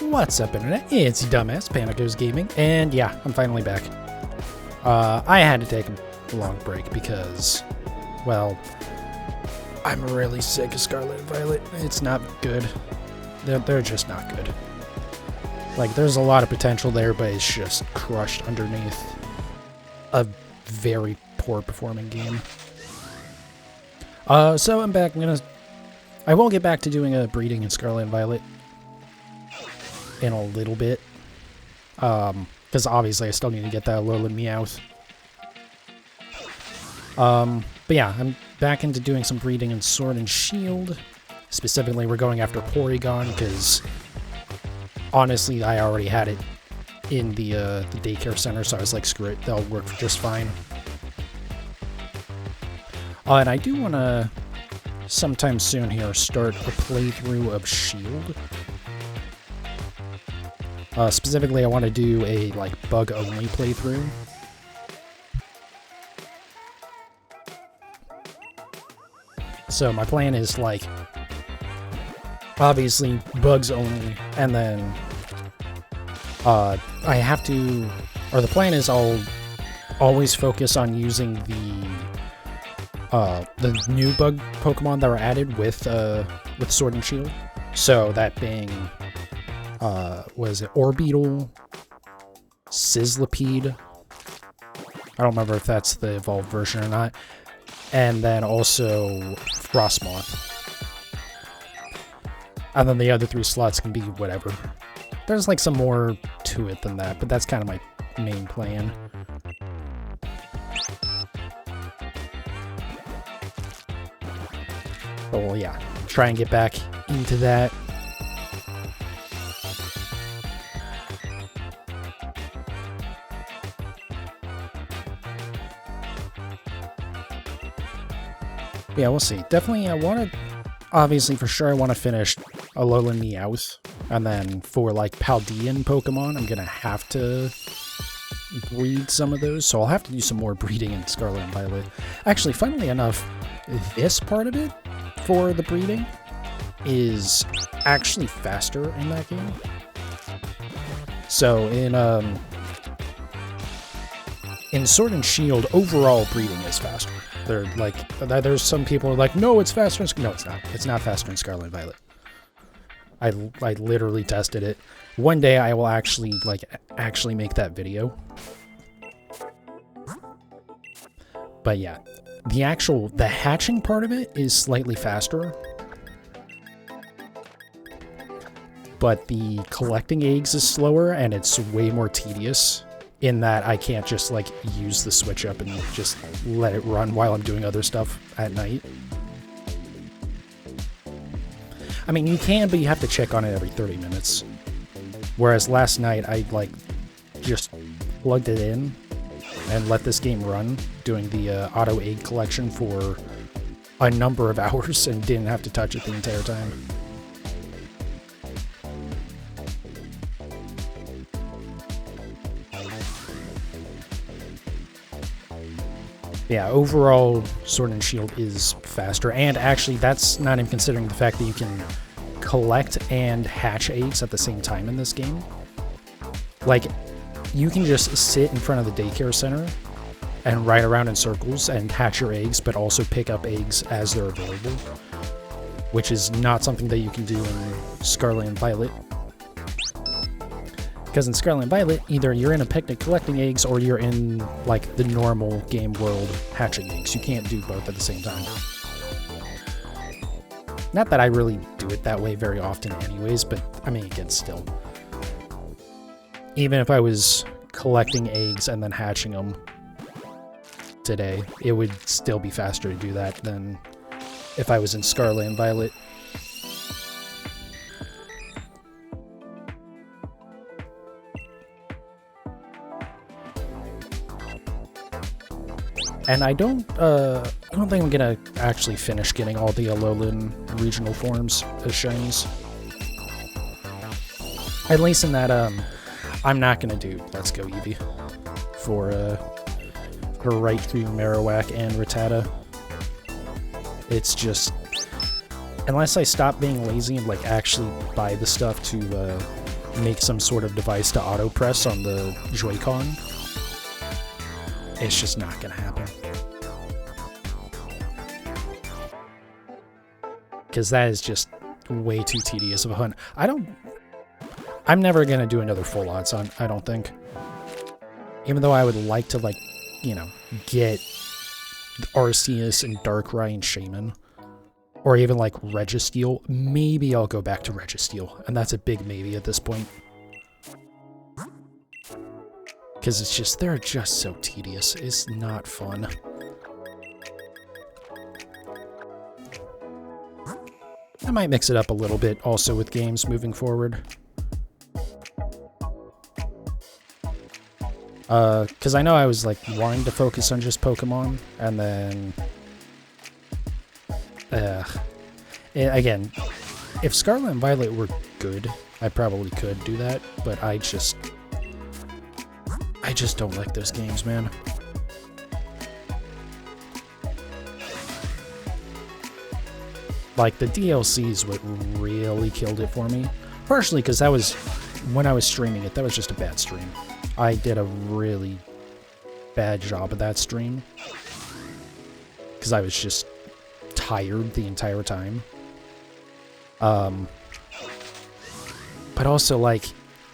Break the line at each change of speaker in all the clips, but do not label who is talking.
What's up, internet? It's dumbass Panicos Gaming, and yeah, I'm finally back. I had to take a long break because, well, I'm really sick of Scarlet and Violet. It's not good. They're just not good. Like, there's a lot of potential there, but it's just crushed underneath a very poor performing game. So I'm back. I will get back to doing a breeding in Scarlet and Violet in a little bit, because obviously I still need to get that Alolan Meowth. But yeah, I'm back into doing some breeding in Sword and Shield. Specifically, we're going after Porygon, because honestly, I already had it in the daycare center, so I was like, screw it, they'll work just fine. And I do want to, sometime soon here, start a playthrough of Shield. Specifically, I want to do a, like, bug-only playthrough. So my plan is, like, obviously, bugs only, and then, I have to, or the plan is I'll always focus on using the new bug Pokemon that were added with Sword and Shield. So that being, was it Orbeetle, Sizzlipede? I don't remember if that's the evolved version or not. And then also Frostmoth. And then the other 3 slots can be whatever. There's like some more to it than that, but that's kind of my main plan. But well, yeah, try and get back into that. Yeah, we'll see. Definitely, I want to, obviously, for sure, I want to finish Alolan Meowth. And then for, like, Paldean Pokemon, I'm going to have to breed some of those. So I'll have to do some more breeding in Scarlet and Violet. Actually, funnily enough, this part of it, for the breeding, is actually faster in that game. So in Sword and Shield, overall breeding is faster. They're like, there's some people who are like, no, it's faster. No, it's not. It's not faster in Scarlet and Violet. I literally tested it. One day I will actually make that video. But yeah, the hatching part of it is slightly faster. But the collecting eggs is slower, and it's way more tedious in that I can't just, like, use the switch up and just let it run while I'm doing other stuff at night. I mean, you can, but you have to check on it every 30 minutes. Whereas last night, I, like, just plugged it in and let this game run, doing the auto egg collection for a number of hours and didn't have to touch it the entire time. Yeah, overall, Sword and Shield is faster, and actually that's not even considering the fact that you can collect and hatch eggs at the same time in this game. Like, you can just sit in front of the daycare center and ride around in circles and hatch your eggs, but also pick up eggs as they're available, which is not something that you can do in Scarlet and Violet. Because in Scarlet and Violet, either you're in a picnic collecting eggs, or you're in, like, the normal game world hatching eggs. You can't do both at the same time. Not that I really do it that way very often anyways, but, I mean, again, still. Even if I was collecting eggs and then hatching them today, it would still be faster to do that than if I was in Scarlet and Violet. And I don't think I'm gonna actually finish getting all the Alolan regional forms as shinies. At least in that, I'm not gonna do Let's Go Eevee for Raichu, Marowak, and Rattata. It's just, unless I stop being lazy and, like, actually buy the stuff to make some sort of device to auto press on the Joy-Con. It's just not gonna happen. Because that is just way too tedious of a hunt. I'm never gonna do another full odds hunt, I don't think. Even though I would like to, like, you know, get Arceus and Darkrai and Shaman. Or even, like, Registeel. Maybe I'll go back to Registeel. And that's a big maybe at this point. Because it's just, they're just so tedious. It's not fun. I might mix it up a little bit also with games moving forward. Because I know I was, like, wanting to focus on just Pokemon, and then... again, if Scarlet and Violet were good, I probably could do that, but I just don't like those games, man. Like, the DLC is what really killed it for me. Partially because that was, when I was streaming it, that was just a bad stream. I did a really bad job of that stream. Because I was just tired the entire time. But also, like,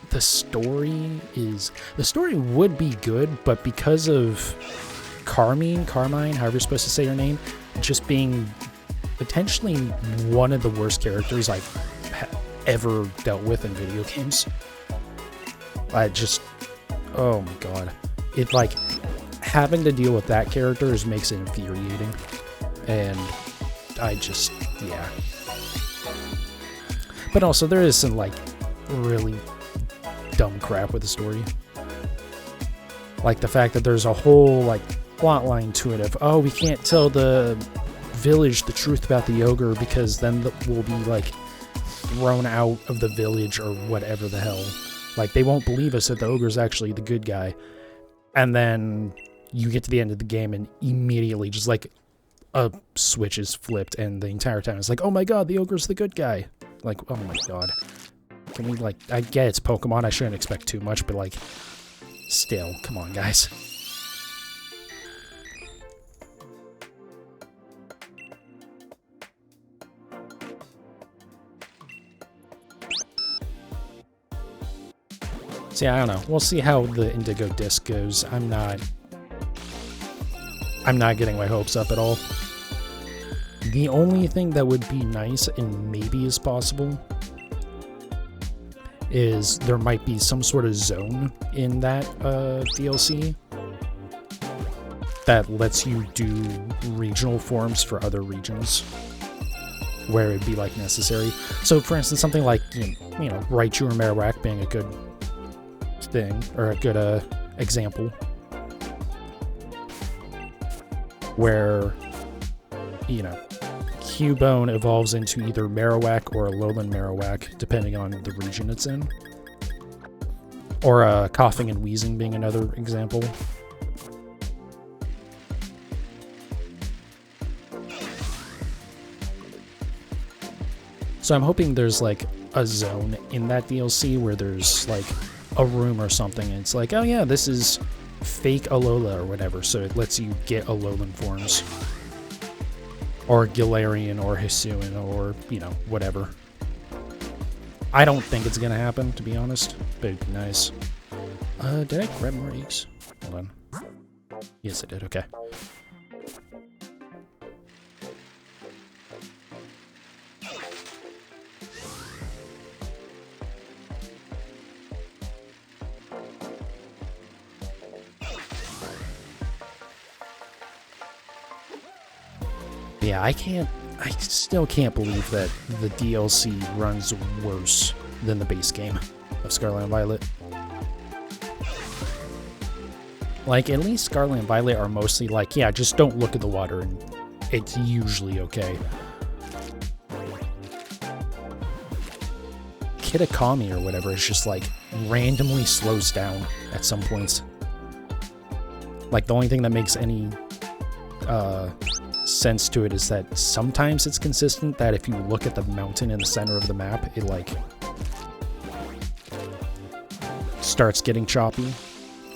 the story would be good, but because of Carmine, however you're supposed to say your name, just being potentially one of the worst characters I've ever dealt with in video games. Oh my god. It, like, having to deal with that character makes it infuriating. And yeah. But also, there is some, like, really dumb crap with the story. Like, the fact that there's a whole, like, plot line to it of, oh, we can't tell the village the truth about the ogre because then we'll be, like, thrown out of the village or whatever the hell. Like, they won't believe us that the ogre's actually the good guy. And then you get to the end of the game and immediately just, like, a switch is flipped and the entire time it's like, oh my god, the ogre's the good guy. Like, oh my god. Can we, like, I get it's Pokemon, I shouldn't expect too much, but, like, still, come on, guys. See, I don't know. We'll see how the Indigo Disc goes. I'm not getting my hopes up at all. The only thing that would be nice, and maybe is possible, is there might be some sort of zone in that DLC that lets you do regional forms for other regions where it'd be, like, necessary. So, for instance, something like, you know, Raichu or Marowak being a good thing, or a good example, where, you know, Cubone evolves into either Marowak or a Alolan Marowak, depending on the region it's in. Or Coughing and Wheezing being another example. So I'm hoping there's, like, a zone in that DLC where there's, like, a room or something, and it's like, oh yeah, this is fake Alola or whatever, so it lets you get Alolan forms. Or Galarian, or Hisuian, or, you know, whatever. I don't think it's gonna happen, to be honest, but it'd be nice. Did I grab more eggs? Hold on. Yes, I did, okay. Yeah, I still can't believe that the DLC runs worse than the base game of Scarlet and Violet. Like, at least Scarlet and Violet are mostly like, yeah, just don't look at the water and it's usually okay. Kitakami or whatever is just, like, randomly slows down at some points. Like, the only thing that makes any sense to it is that sometimes it's consistent that if you look at the mountain in the center of the map, it, like, starts getting choppy.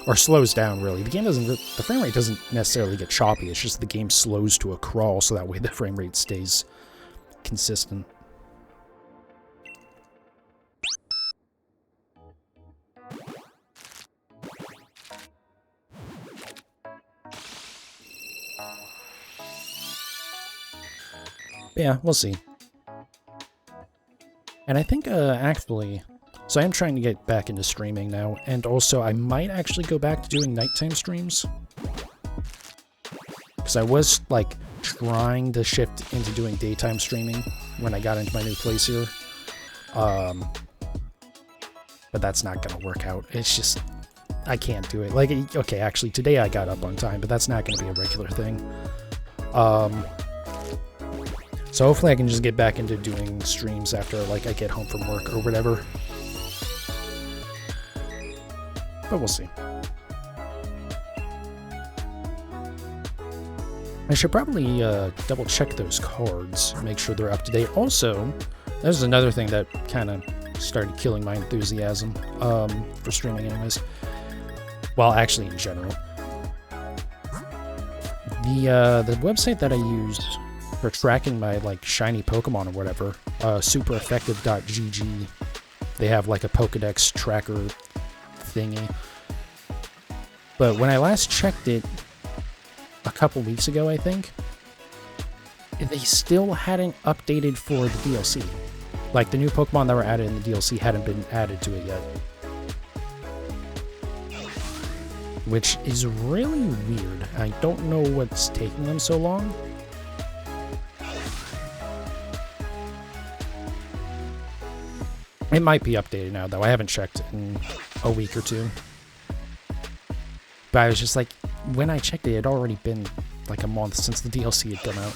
Or slows down, really. The game doesn't... The frame rate doesn't necessarily get choppy. It's just the game slows to a crawl, so that way the frame rate stays consistent. Yeah, we'll see. And I think, actually... So I am trying to get back into streaming now, and also I might actually go back to doing nighttime streams. Because I was, like, trying to shift into doing daytime streaming when I got into my new place here. But that's not going to work out. It's just, I can't do it. Like, okay, actually, today I got up on time, but that's not going to be a regular thing. So hopefully I can just get back into doing streams after, like, I get home from work or whatever. But we'll see. I should probably double check those cards, make sure they're up to date. Also, there's another thing that kind of started killing my enthusiasm for streaming anyways. Well, actually in general. The website that I use for tracking my like shiny Pokemon or whatever, supereffective.gg, they have like a Pokedex tracker thingy. But when I last checked it a couple weeks ago, I think, they still hadn't updated for the DLC. Like, the new Pokemon that were added in the DLC hadn't been added to it yet. Which is really weird. I don't know what's taking them so long. It might be updated now, though. I haven't checked in a week or two. But I was just like, when I checked it, it had already been like a month since the DLC had come out.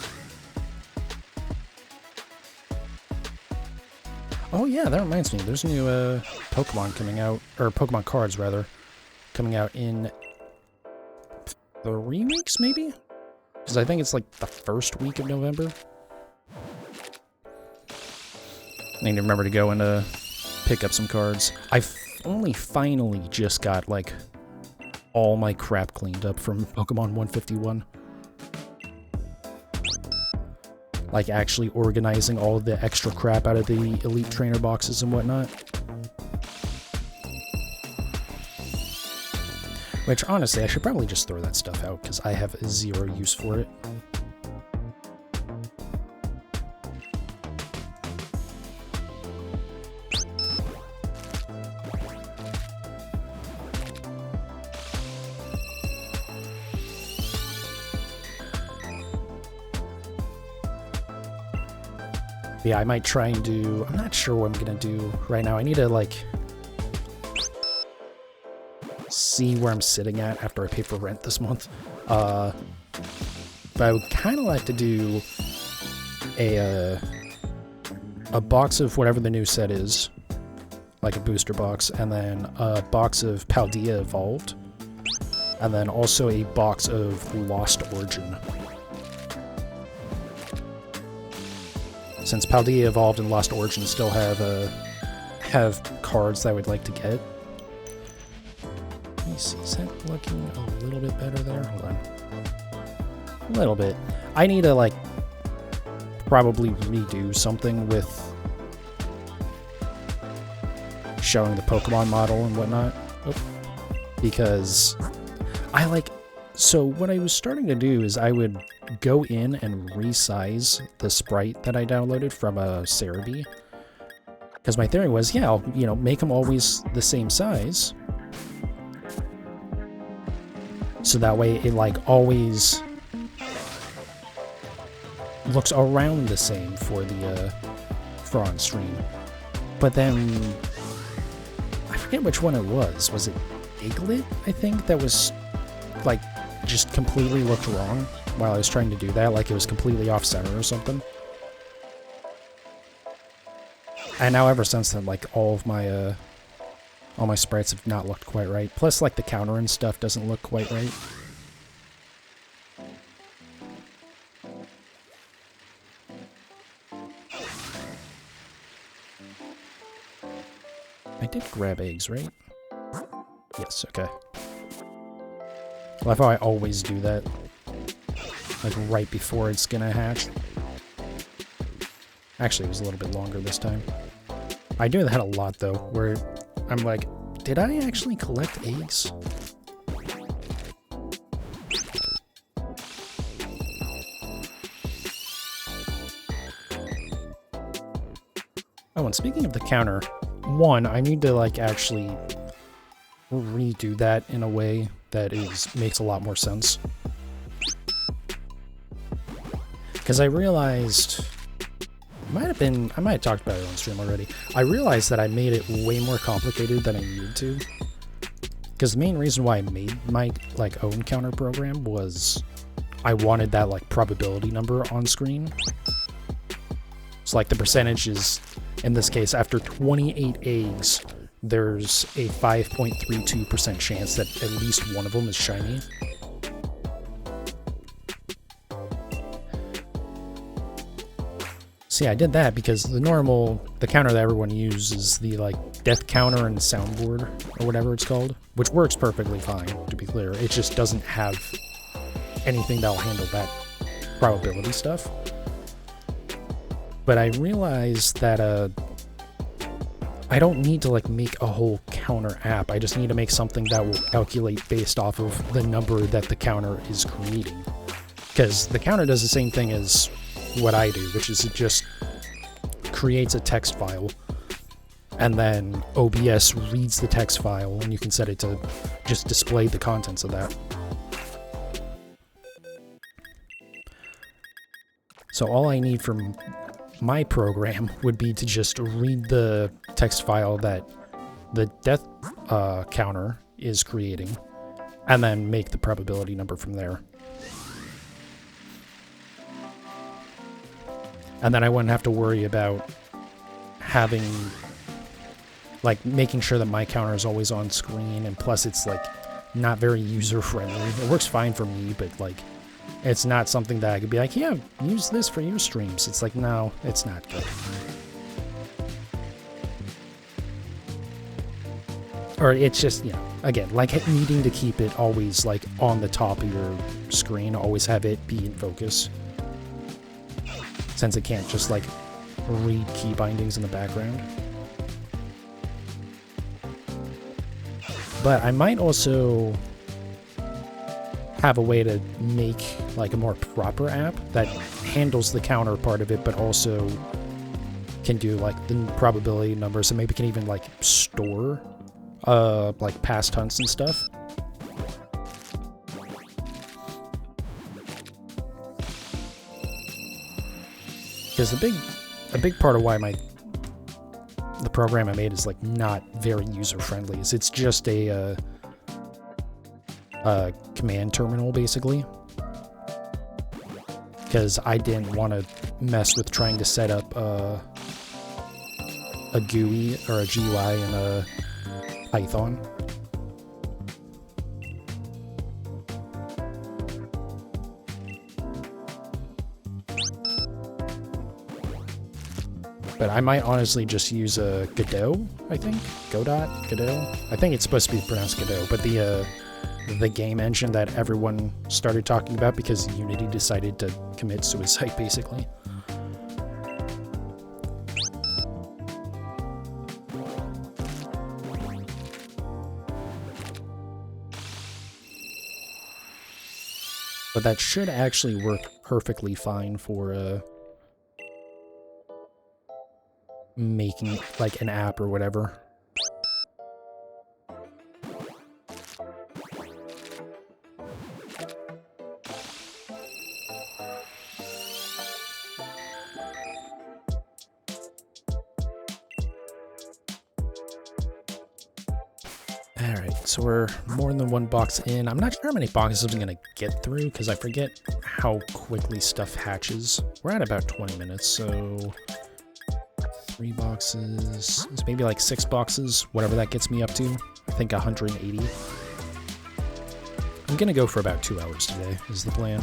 Oh yeah, that reminds me. There's new Pokemon coming out, or Pokemon cards rather, coming out in 3 weeks maybe? Because I think it's like the first week of November. I need to remember to go and pick up some cards. I've only finally just got like all my crap cleaned up from Pokemon 151. Like actually organizing all of the extra crap out of the Elite Trainer boxes and whatnot. Which honestly, I should probably just throw that stuff out because I have zero use for it. Yeah, I might try and do... I'm not sure what I'm gonna do right now. I need to, like, see where I'm sitting at after I pay for rent this month. But I would kind of like to do a box of whatever the new set is, like a booster box, and then a box of Paldea Evolved, and then also a box of Lost Origin. Since Paldea Evolved and Lost Origin still have cards that I would like to get. Let me see, is that looking a little bit better there? Hold on. A little bit. I need to, like, probably redo something with showing the Pokemon model and whatnot. Oh. Because I like... So what I was starting to do is I would go in and resize the sprite that I downloaded from a Cerebi. Because my theory was, yeah, I'll, you know, make them always the same size. So that way it, like, always looks around the same for the, for on stream. But then, I forget which one it was. Was it Diglett, I think, that was, like, just completely looked wrong while I was trying to do that, like it was completely off-center or something. And now ever since then, like, all my sprites have not looked quite right. Plus, like, the counter and stuff doesn't look quite right. I did grab eggs, right? Yes, okay. I love how I always do that. Like right before it's gonna hatch. Actually, it was a little bit longer this time. I do that a lot though, where I'm like, did I actually collect eggs? Oh, and speaking of the counter, one, I need to like actually redo that in a way that makes a lot more sense. Because I realized, I might have talked about it on stream already. I realized that I made it way more complicated than I needed to. Because the main reason why I made my like own counter program was I wanted that like probability number on screen. So like the percentage is, in this case, after 28 eggs, there's a 5.32% chance that at least one of them is shiny. See, I did that because the counter that everyone uses, the like death counter and soundboard, or whatever it's called, which works perfectly fine, to be clear. It just doesn't have anything that'll handle that probability stuff. But I realized that I don't need to like make a whole counter app. I just need to make something that will calculate based off of the number that the counter is creating. Because the counter does the same thing as what I do, which is it just creates a text file, and then OBS reads the text file, and you can set it to just display the contents of that. So all I need from my program would be to just read the text file that the death counter is creating, and then make the probability number from there. And then I wouldn't have to worry about having, like, making sure that my counter is always on screen, and plus it's, like, not very user-friendly. It works fine for me, but, like, it's not something that I could be like, yeah, use this for your streams. It's like, no, it's not good. Or it's just, you know, again, like needing to keep it always, like, on the top of your screen, always have it be in focus. Since it can't just, like, read key bindings in the background. But I might also have a way to make, like, a more proper app that handles the counter part of it, but also can do, like, the probability numbers, and maybe can even, like, store, like, past hunts and stuff. Because a big part of why the program I made is like not very user friendly is it's just a command terminal basically. Because I didn't want to mess with trying to set up a GUI or a GUI in a Python. But I might honestly just use a Godot, I think? Godot? I think it's supposed to be pronounced Godot, but the game engine that everyone started talking about because Unity decided to commit suicide, basically. But that should actually work perfectly fine for making like an app or whatever. Alright, so we're more than one box in. I'm not sure how many boxes I'm gonna get through because I forget how quickly stuff hatches. We're at about 20 minutes, so 3 boxes, it's maybe like 6 boxes, whatever that gets me up to. I think 180. I'm gonna go for about 2 hours today, is the plan.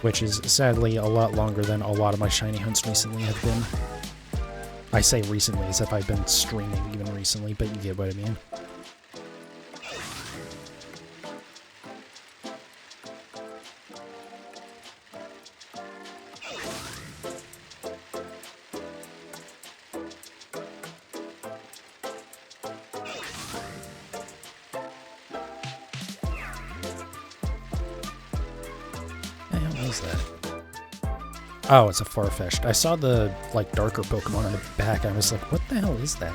Which is sadly a lot longer than a lot of my shiny hunts recently have been. I say recently as if I've been streaming even recently, but you get what I mean. Oh, it's a Farfetch'd. I saw the, like, darker Pokemon on the back. I was like, what the hell is that?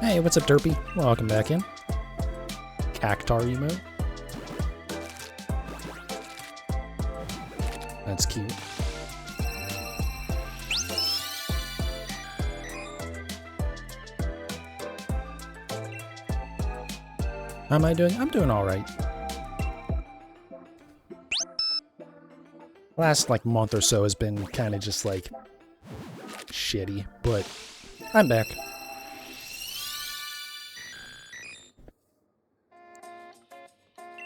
Hey, what's up, Derpy? Welcome back in. Cactar emote. That's cute. How am I doing? I'm doing alright. Last, like, month or so has been kind of just, like, shitty, but I'm back.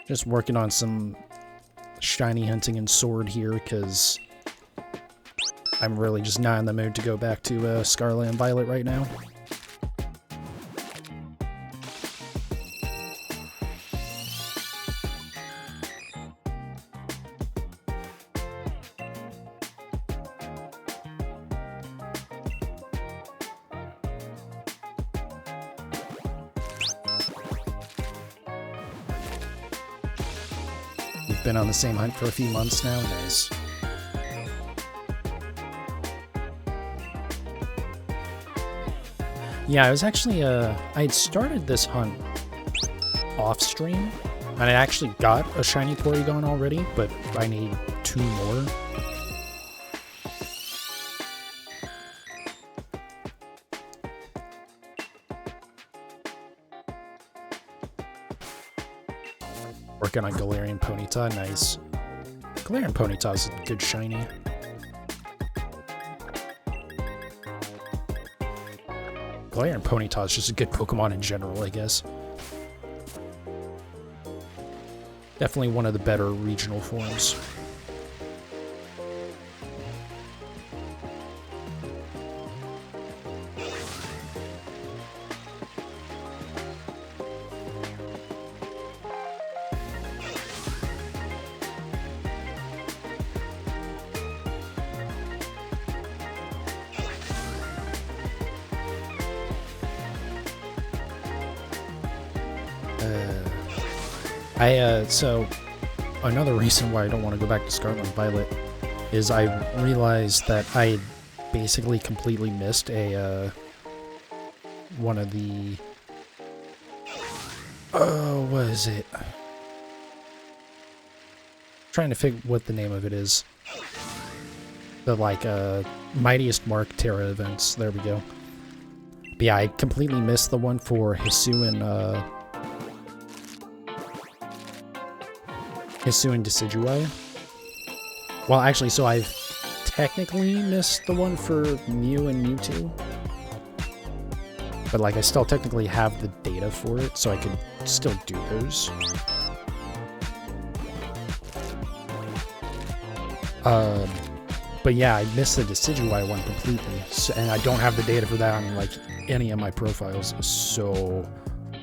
Just working on some shiny hunting and sword here, because I'm really just not in the mood to go back to Scarlet and Violet right now. We've been on the same hunt for a few months now. Nice. Yeah, I was actually, I had started this hunt off stream, and I actually got a shiny Porygon already, but I need 2 more. Working on Galarian Ponyta, nice. Galarian Ponyta is a good shiny. Galarian Ponyta is just a good Pokemon in general, I guess. Definitely one of the better regional forms. So another reason why I don't want to go back to Scarlet and Violet is I realized that I had basically completely missed a, one of the, what is it? Trying to figure what the name of it is. The, like, Mightiest Mark Terra events. There we go. But yeah, I completely missed the one for Hisu and, Hisu and Decidueye. Well, actually, so I've technically missed the one for Mew and Mewtwo. But, like, I still technically have the data for it, so I could still do those. But yeah, I missed the Decidueye one completely, so, and I don't have the data for that on, like, any of my profiles, so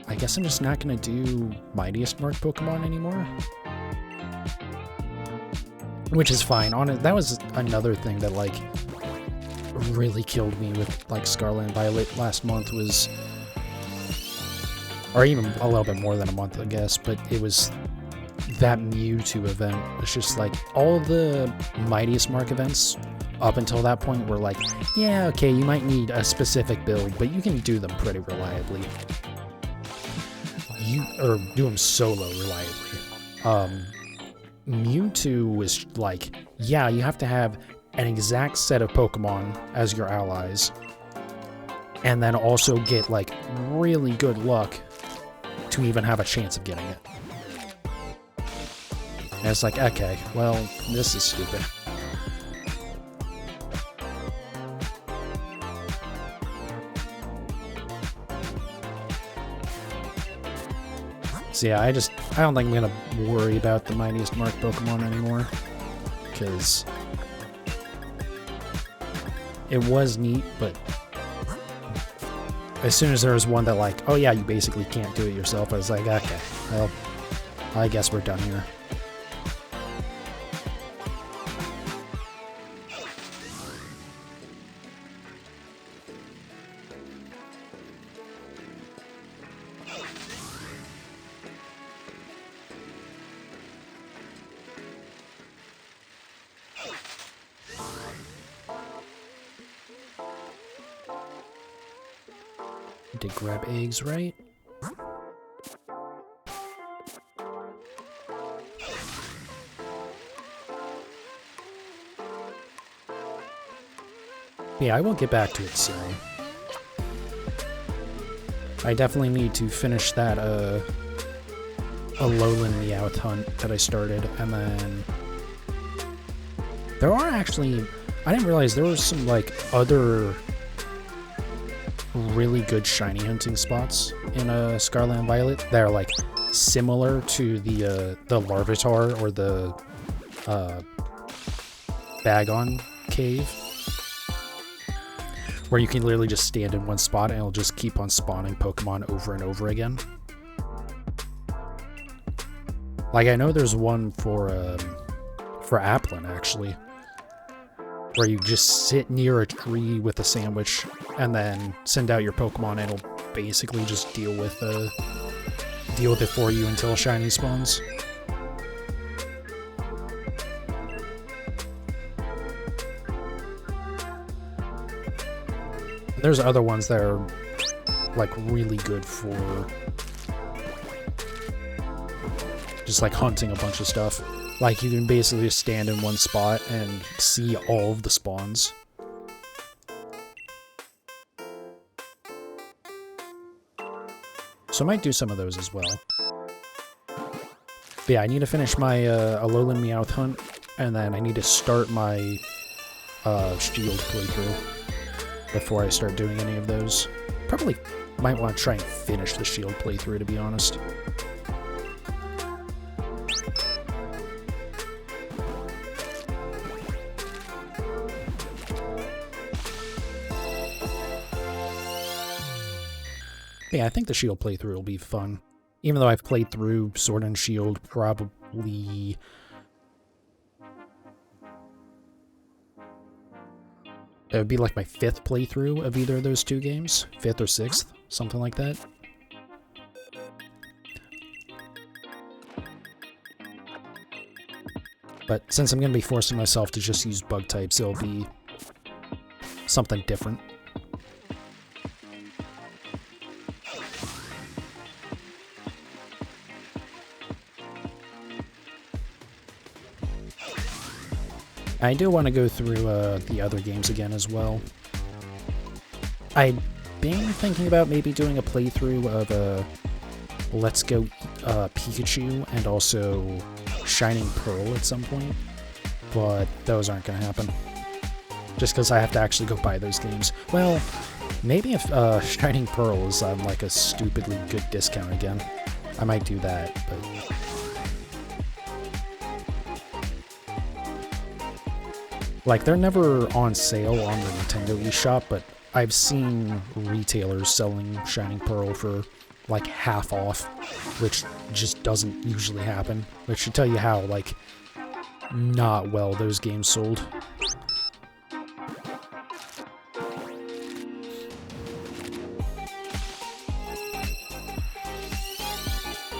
I guess I'm just not gonna do Mightiest Mark Pokemon anymore. Which is fine. That was another thing that, like, really killed me with, like, Scarlet and Violet last month was... Or even a little bit more than a month, I guess, but it was that Mewtwo event. It's just, like, all the Mightiest Mark events up until that point were like, yeah, okay, you might need a specific build, but you can do them pretty reliably. Or do them solo reliably. Mewtwo was like, yeah, you have to have an exact set of Pokemon as your allies, and then also get, like, really good luck to even have a chance of getting it. And it's like, okay, well, this is stupid. So yeah, I don't think I'm gonna worry about the Mightiest Mark Pokemon anymore, because it was neat, but as soon as there was one that like, oh yeah, you basically can't do it yourself, I was like, okay, well, I guess we're done here. Did grab eggs, right? Yeah, I will get back to it soon. I definitely need to finish that Alolan Meowth hunt that I started, and then there are actually, I didn't realize there were some like other really good shiny hunting spots in Scarlet and Violet that are like similar to the Larvitar or the Bagon cave, where you can literally just stand in one spot and it'll just keep on spawning Pokemon over and over again. Like, I know there's one for Applin, actually, where you just sit near a tree with a sandwich and then send out your Pokemon and it'll basically just deal with it for you until a shiny spawns. There's other ones that are like really good for just like hunting a bunch of stuff. Like, you can basically just stand in one spot and see all of the spawns. So I might do some of those as well. But yeah, I need to finish my Alolan Meowth hunt, and then I need to start my Shield playthrough before I start doing any of those. Probably might want to try and finish the Shield playthrough, to be honest. Yeah, I think the Shield playthrough will be fun. Even though I've played through Sword and Shield probably... It would be like my 5th playthrough of either of those two games. 5th or 6th, something like that. But since I'm going to be forcing myself to just use bug types, it'll be something different. I do want to go through the other games again as well. I've been thinking about maybe doing a playthrough of Let's Go Pikachu and also Shining Pearl at some point, but those aren't going to happen. Just because I have to actually go buy those games. Well, maybe if Shining Pearl is on like a stupidly good discount again, I might do that, but... Like, they're never on sale on the Nintendo eShop, but I've seen retailers selling Shining Pearl for, like, half off, which just doesn't usually happen. Which should tell you how, like, not well those games sold.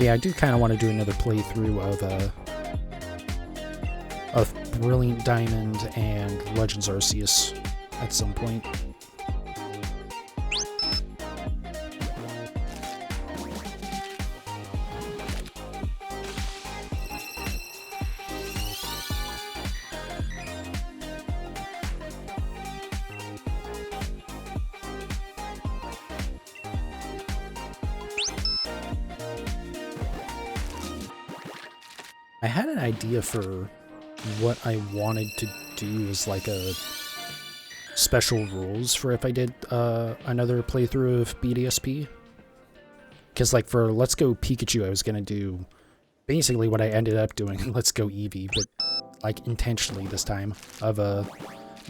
Yeah, I do kind of want to do another playthrough of Brilliant Diamond and Legends Arceus at some point. I had an idea for what I wanted to do as like a special rules for if I did another playthrough of BDSP. Because, like, for Let's Go Pikachu, I was going to do basically what I ended up doing, Let's Go Eevee, but, like, intentionally this time, of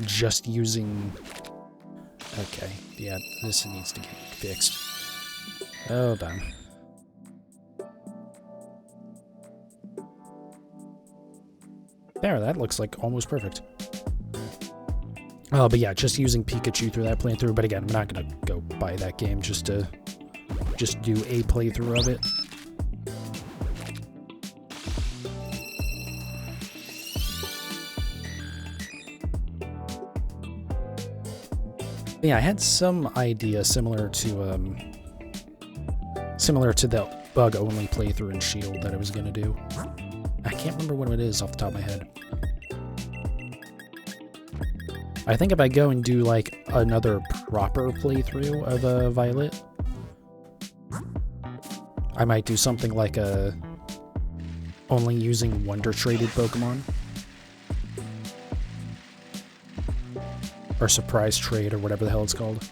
just using... Okay, yeah, this needs to get fixed. Hold on. There, that looks like almost perfect. But yeah, just using Pikachu through that playthrough. But again, I'm not gonna go buy that game just do a playthrough of it. Yeah, I had some idea similar to the bug-only playthrough in Shield that I was gonna do. I can't remember what it is off the top of my head. I think if I go and do, like, another proper playthrough of Violet, I might do something like only using Wonder-traded Pokemon. Or Surprise Trade, or whatever the hell it's called.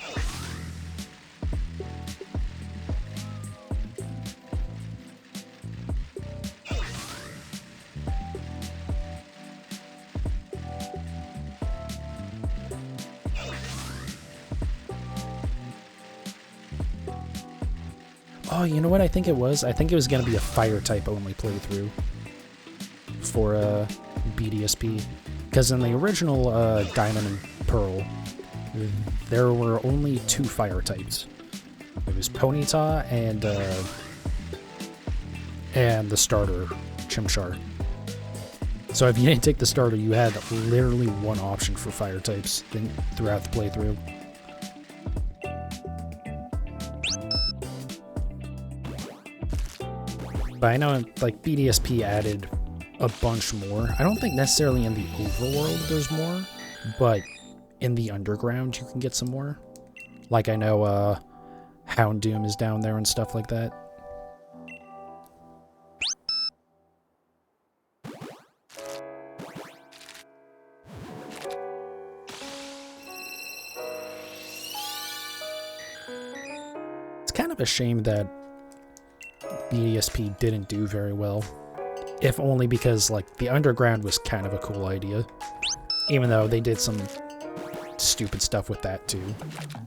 Oh, you know what I think it was? I think it was going to be a Fire-type only playthrough for BDSP. Because in the original Diamond and Pearl, there were only 2 Fire types. It was Ponyta and the starter, Chimchar. So if you didn't take the starter, you had literally one option for Fire types throughout the playthrough. But I know, like, BDSP added a bunch more. I don't think necessarily in the overworld there's more, but in the underground you can get some more. Like, I know Houndoom is down there and stuff like that. It's kind of a shame that BDSP didn't do very well. If only because, like, the underground was kind of a cool idea. Even though they did some stupid stuff with that, too.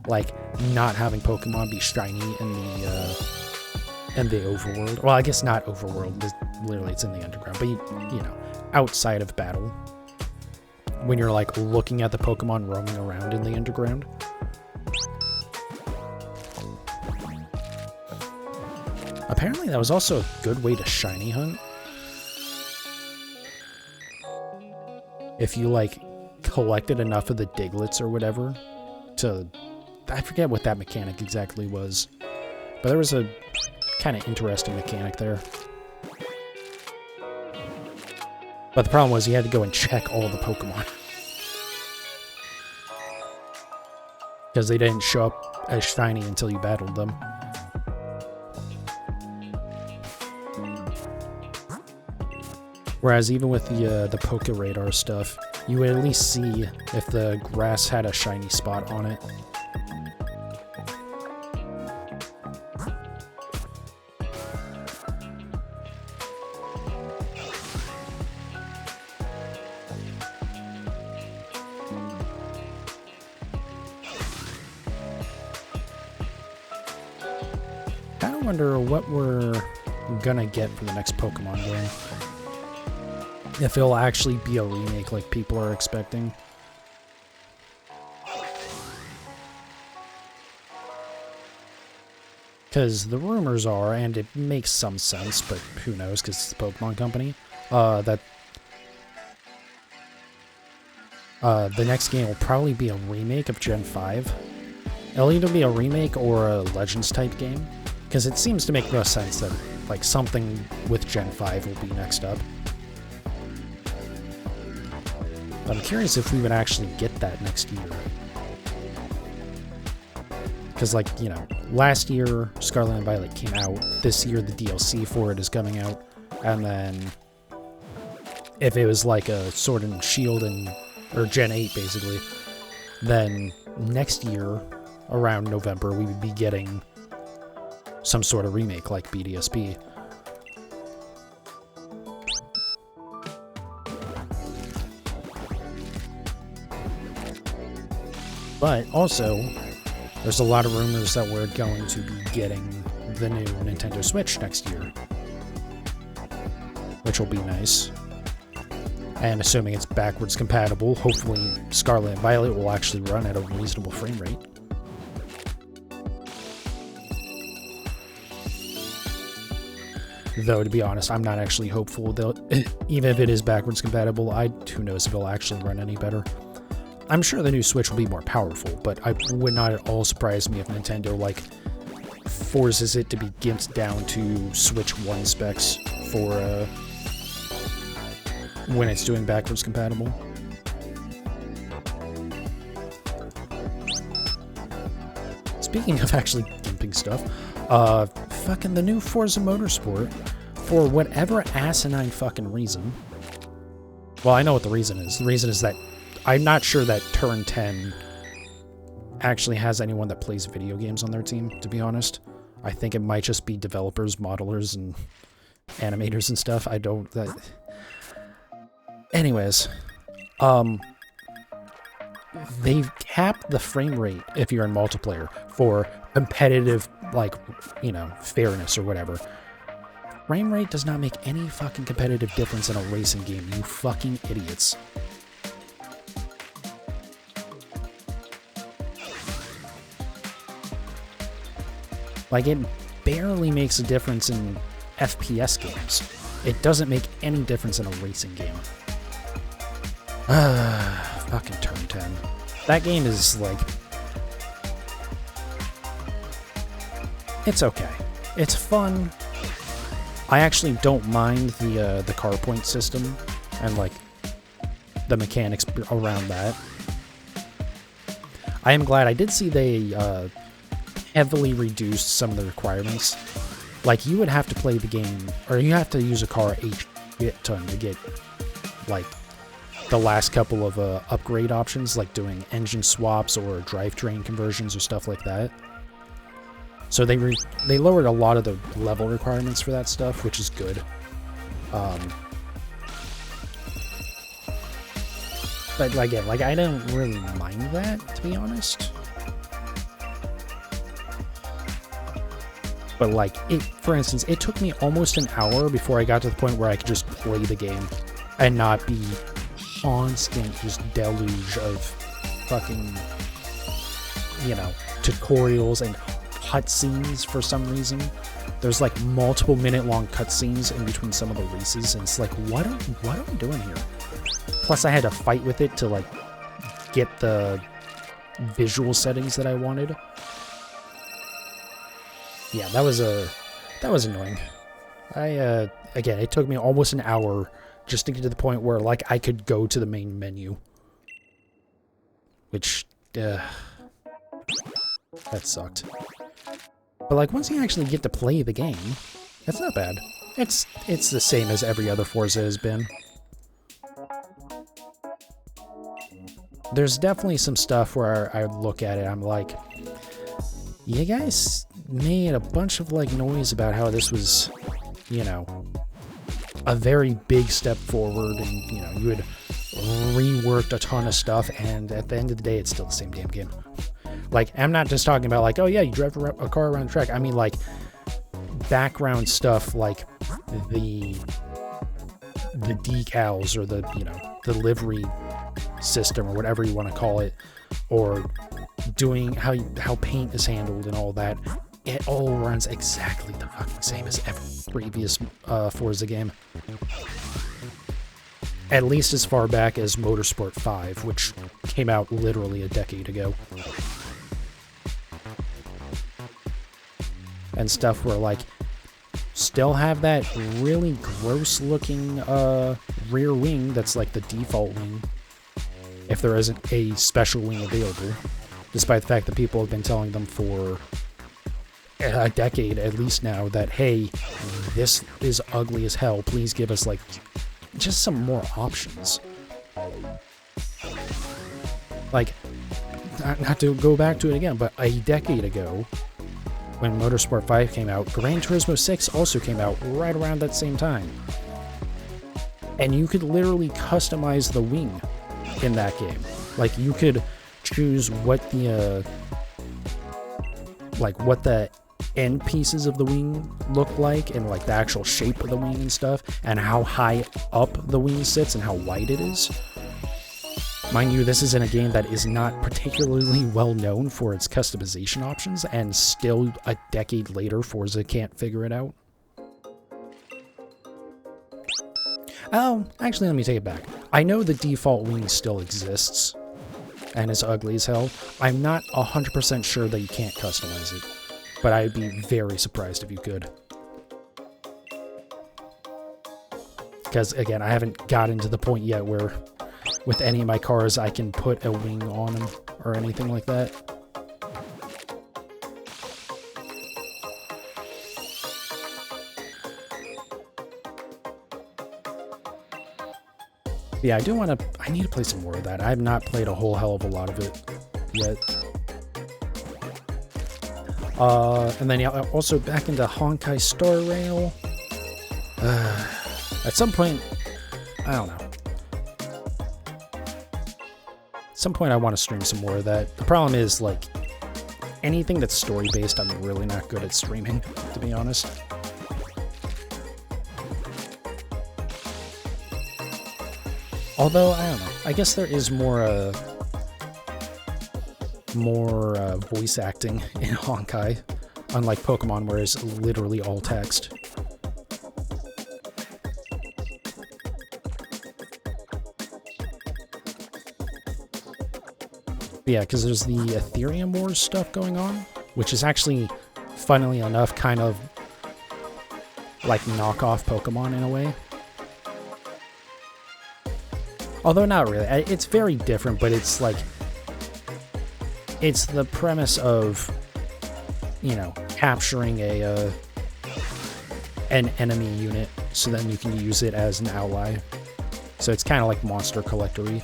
Like, not having Pokemon be shiny in the overworld. Well, I guess not overworld. Literally, it's in the underground. But, you know, outside of battle. When you're, like, looking at the Pokemon roaming around in the underground. Apparently, that was also a good way to shiny hunt. If you, like, collected enough of the Digletts or whatever to... I forget what that mechanic exactly was. But there was a kind of interesting mechanic there. But the problem was you had to go and check all the Pokemon. Because they didn't show up as shiny until you battled them. Whereas even with the Poke Radar stuff, you would at least see if the grass had a shiny spot on it. I kind of wonder what we're gonna get for the next Pokemon game. If it'll actually be a remake like people are expecting. Because the rumors are, and it makes some sense, but who knows because it's the Pokemon Company, that the next game will probably be a remake of Gen 5. It'll either be a remake or a Legends type game, because it seems to make no sense that, like, something with Gen 5 will be next up. I'm curious if we would actually get that next year. Because, like, you know, last year Scarlet and Violet came out. This year the DLC for it is coming out. And then if it was like a Sword and Shield or Gen 8 basically, then next year around November we would be getting some sort of remake like BDSP. But also, there's a lot of rumors that we're going to be getting the new Nintendo Switch next year, which will be nice. And assuming it's backwards compatible, hopefully Scarlet and Violet will actually run at a reasonable frame rate. Though, to be honest, I'm not actually hopeful. Even if it is backwards compatible, who knows if it'll actually run any better. I'm sure the new Switch will be more powerful, but I would not at all surprise me if Nintendo, like, forces it to be gimped down to Switch 1 specs for, when it's doing backwards compatible. Speaking of actually gimping stuff, fucking the new Forza Motorsport, for whatever asinine fucking reason. Well, I know what the reason is. The reason is that I'm not sure that Turn 10 actually has anyone that plays video games on their team, to be honest. I think it might just be developers, modelers, and animators and stuff. I don't... Anyways, they've capped the frame rate if you're in multiplayer for competitive, like, you know, fairness or whatever. Frame rate does not make any fucking competitive difference in a racing game, you fucking idiots. Like, it barely makes a difference in FPS games. It doesn't make any difference in a racing game. Fucking Turn 10. That game is, like... It's okay. It's fun. I actually don't mind the car point system and, like, the mechanics around that. I am glad. I did see they heavily reduced some of the requirements. Like, you would have to play the game, or you have to use a car a ton to get, like, the last couple of upgrade options, like doing engine swaps or drivetrain conversions or stuff like that. So they lowered a lot of the level requirements for that stuff, which is good. But again, like, I don't really mind that, to be honest. But like, for instance, it took me almost an hour before I got to the point where I could just play the game and not be constant just deluge of fucking, you know, tutorials and cutscenes for some reason. There's like multiple minute-long cutscenes in between some of the races, and it's like, what am I doing here? Plus, I had to fight with it to like get the visual settings that I wanted. Yeah, that was annoying. Again, it took me almost an hour just to get to the point where, like, I could go to the main menu. Which, that sucked. But, like, once you actually get to play the game, that's not bad. It's the same as every other Forza has been. There's definitely some stuff where I look at it, I'm like, you guys made a bunch of, like, noise about how this was, you know, a very big step forward, and, you know, you had reworked a ton of stuff, and at the end of the day, it's still the same damn game. Like, I'm not just talking about, like, oh yeah, you drive a car around the track. I mean, like, background stuff, like the decals or the, you know, the livery system or whatever you want to call it, or doing how paint is handled and all that. It all runs exactly the fucking same as every previous Forza game. At least as far back as Motorsport 5, which came out literally a decade ago. And stuff where, like, still have that really gross looking rear wing that's like the default wing, if there isn't a special wing available, despite the fact that people have been telling them for a decade at least now that, hey, this is ugly as hell, please give us, like, just some more options. Like, not to go back to it again, but a decade ago, when Motorsport 5 came out, Gran Turismo 6 also came out right around that same time. And you could literally customize the wing in that game. Like, you could choose what the end pieces of the wing look like, and like the actual shape of the wing and stuff, and how high up the wing sits and how wide it is. Mind you, this is in a game that is not particularly well known for its customization options, and still a decade later, Forza can't figure it out. Oh, actually, let me take it back. I know the default wing still exists, and it's ugly as hell. I'm not 100% sure that you can't customize it, but I'd be very surprised if you could. Because, again, I haven't gotten to the point yet where, with any of my cars, I can put a wing on them or anything like that. Yeah, I need to play some more of that. I have not played a whole hell of a lot of it yet. And then yeah, also back into Honkai Star Rail. At some point, I don't know. At some point I want to stream some more of that. The problem is, like, anything that's story-based, I'm really not good at streaming, to be honest. Although, I don't know. I guess there is more voice acting in Honkai, unlike Pokemon, where it's literally all text. Yeah, because there's the Ethereum Wars stuff going on, which is actually, funnily enough, kind of like knockoff Pokemon in a way. Although not really. It's very different, but it's like, it's the premise of, you know, capturing an enemy unit so then you can use it as an ally. So it's kind of like monster collector-y.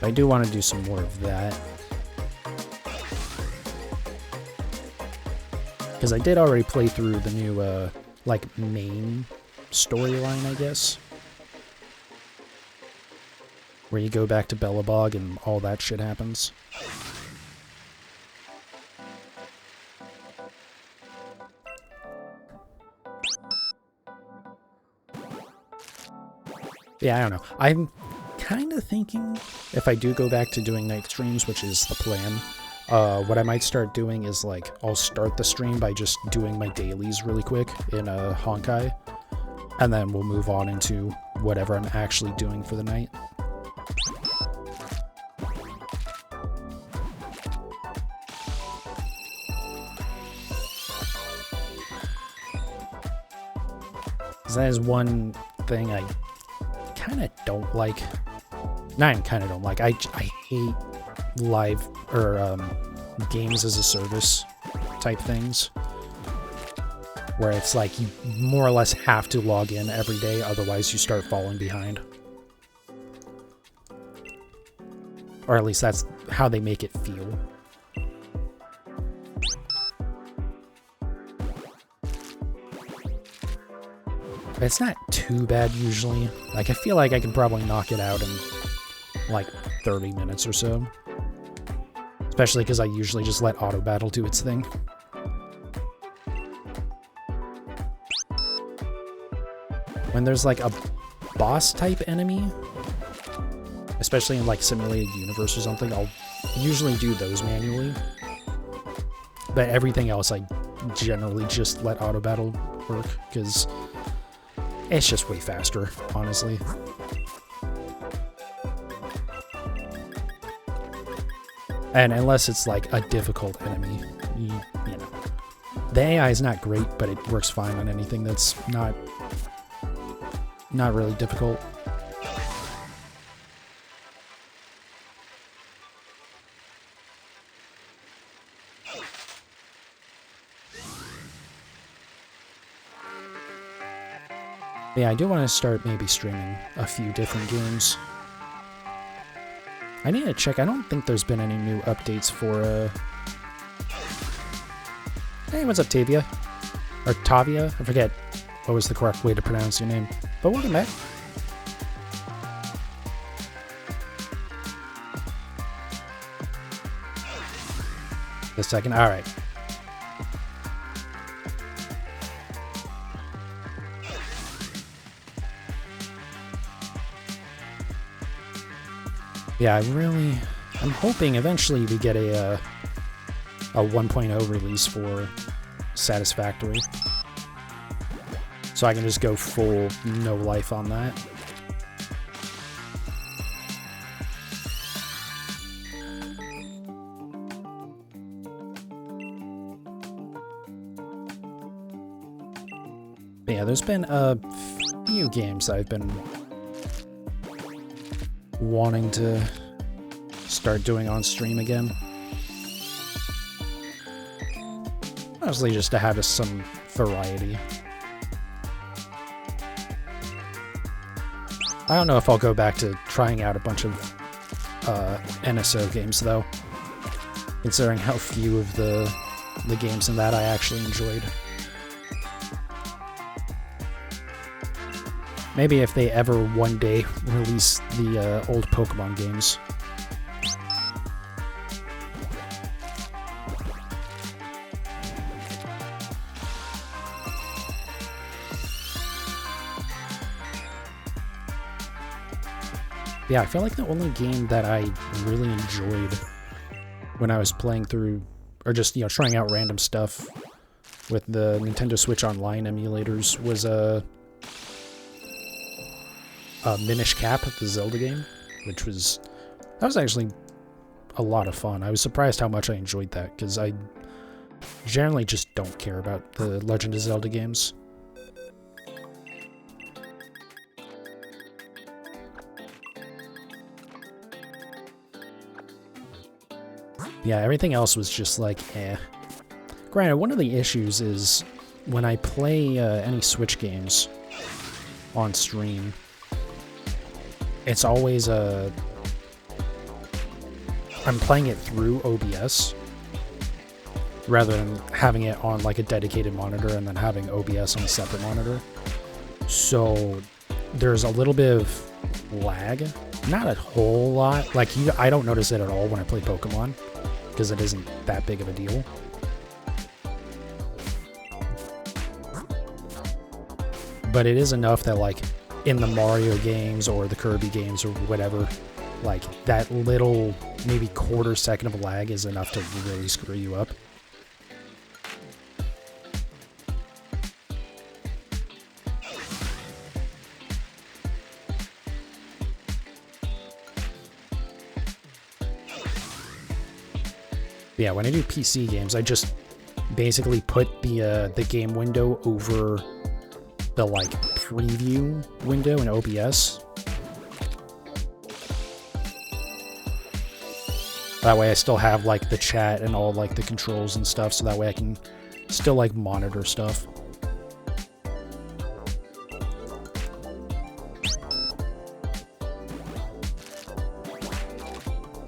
I do want to do some more of that. Because I did already play through the new, like, main storyline, I guess. Where you go back to Bellabog and all that shit happens. Yeah, I don't know. I'm kind of thinking, if I do go back to doing night streams, which is the plan, what I might start doing is, like, I'll start the stream by just doing my dailies really quick in Honkai, and then we'll move on into whatever I'm actually doing for the night. Because that is one thing I kind of don't like. Not even kind of don't like. I hate live or games as a service type things, where it's like you more or less have to log in every day, otherwise you start falling behind. Or at least that's how they make it feel. But it's not too bad usually. Like, I feel like I can probably knock it out in like 30 minutes or so. Especially because I usually just let auto battle do its thing. When there's like a boss type enemy, especially in like Simulated Universe or something, I'll usually do those manually. But everything else I generally just let auto battle work, because it's just way faster, honestly. And unless it's like a difficult enemy, you know. The AI is not great, but it works fine on anything that's not really difficult. Yeah, I do want to start maybe streaming a few different games. I need to check. I don't think there's been any new updates for, Hey, what's up, Tavia? Or Tavia? I forget what was the correct way to pronounce your name. But welcome back. The second. Alright. Yeah, I'm hoping eventually we get a 1.0 release for Satisfactory. So I can just go full no life on that. But yeah, there's been a few games I've been wanting to start doing on stream again. Mostly just to have some variety. I don't know if I'll go back to trying out a bunch of NSO games though, considering how few of the games in that I actually enjoyed. Maybe if they ever one day release the old Pokemon games. Yeah, I feel like the only game that I really enjoyed when I was playing through, or just, trying out random stuff with the Nintendo Switch Online emulators was Minish Cap, the Zelda game, that was actually a lot of fun. I was surprised how much I enjoyed that, because I generally just don't care about the Legend of Zelda games. Yeah, everything else was just like, eh. Granted, one of the issues is when I play any Switch games on stream, it's always I'm playing it through OBS rather than having it on like a dedicated monitor and then having OBS on a separate monitor. So there's a little bit of lag, not a whole lot. Like I don't notice it at all when I play Pokemon because it isn't that big of a deal. But it is enough that like in the Mario games or the Kirby games or whatever, like that little maybe quarter second of lag is enough to really screw you up. Yeah, when I do PC games, I just basically put the game window over the like preview window in OBS. That way I still have like the chat and all like the controls and stuff, so that way I can still like monitor stuff.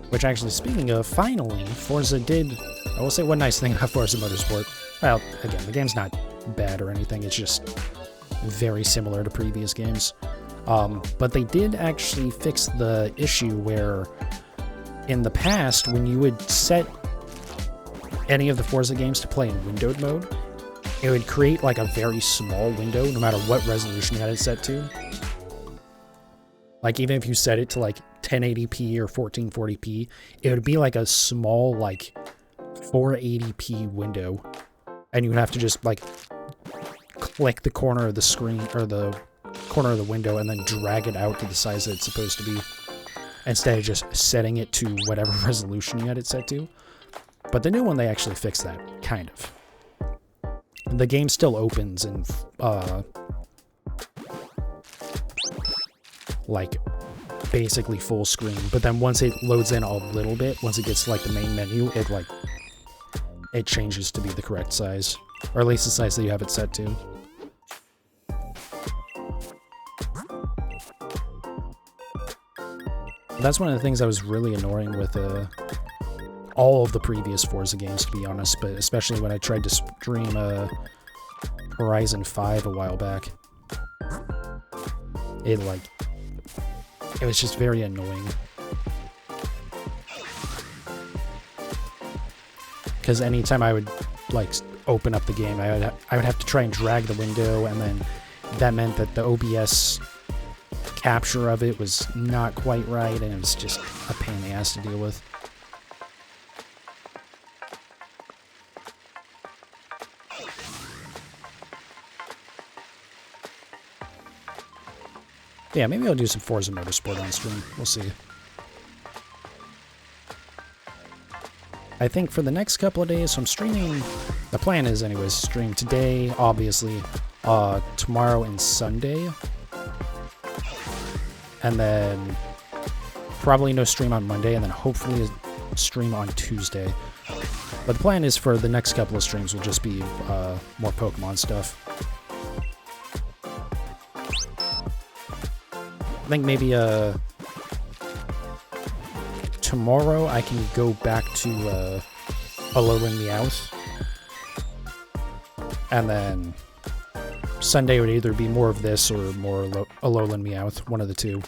Which actually, speaking of, finally, Forza did... I will say one nice thing about Forza Motorsport. Well, again, the game's not bad or anything, it's just very similar to previous games. But they did actually fix the issue where in the past, when you would set any of the Forza games to play in windowed mode, it would create like a very small window no matter what resolution you had it set to. Like even if you set it to like 1080p or 1440p, it would be like a small like 480p window, and you would have to just like click the corner of the screen or the corner of the window and then drag it out to the size that it's supposed to be, instead of just setting it to whatever resolution you had it set to. But the new one, they actually fixed that, kind of. The game still opens in like basically full screen, but then once it loads in a little bit, once it gets to like the main menu, it changes to be the correct size, or at least the size that you have it set to. That's one of the things that was really annoying with all of the previous Forza games, to be honest, but especially when I tried to stream Horizon 5 a while back. It was just very annoying. Because anytime I would open up the game, I would have to try and drag the window, and then that meant that the OBS capture of it was not quite right, and it was just a pain in the ass to deal with. Yeah, maybe I'll do some Forza Motorsport on stream. We'll see. I think for the next couple of days, so I'm streaming... The plan is, anyways, stream today, obviously, tomorrow and Sunday. And then probably no stream on Monday, and then hopefully a stream on Tuesday. But the plan is for the next couple of streams will just be more Pokemon stuff. I think maybe tomorrow I can go back to Alolan Meowth. And then Sunday would either be more of this or more Alolan Meowth, one of the two.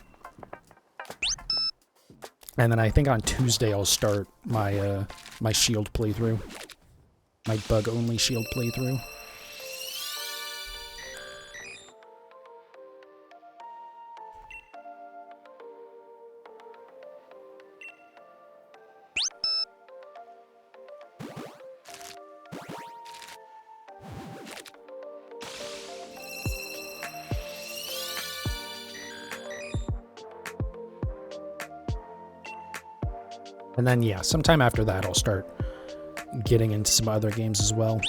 And then I think on Tuesday I'll start my my Shield playthrough. My bug-only Shield playthrough. And then, yeah, sometime after that, I'll start getting into some other games as well.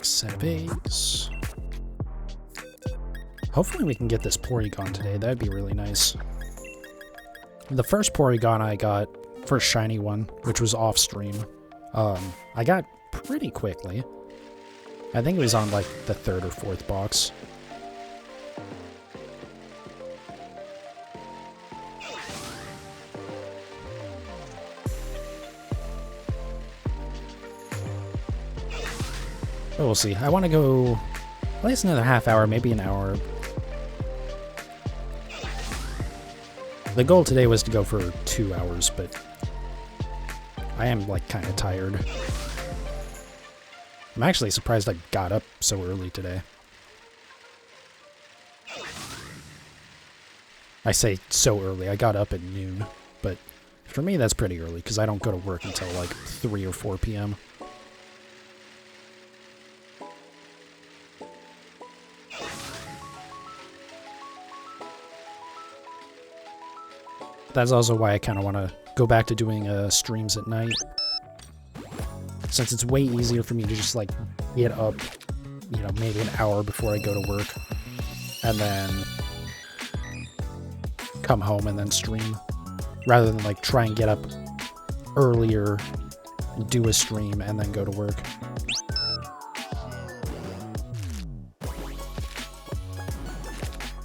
Set of eggs. Hopefully we can get this Porygon today. That'd be really nice. The first Porygon I got, first shiny one, which was off stream, I got pretty quickly. I think it was on like the 3rd or 4th box. But we'll see. I want to go at least another half hour, maybe an hour. The goal today was to go for 2 hours, but I am like kind of tired. I'm actually surprised I got up so early today. I say so early, I got up at noon, but for me that's pretty early because I don't go to work until like 3 or 4 p.m. That's also why I kind of want to go back to doing streams at night. Since it's way easier for me to just like get up, you know, maybe an hour before I go to work. And then come home and then stream. Rather than like try and get up earlier, do a stream, and then go to work.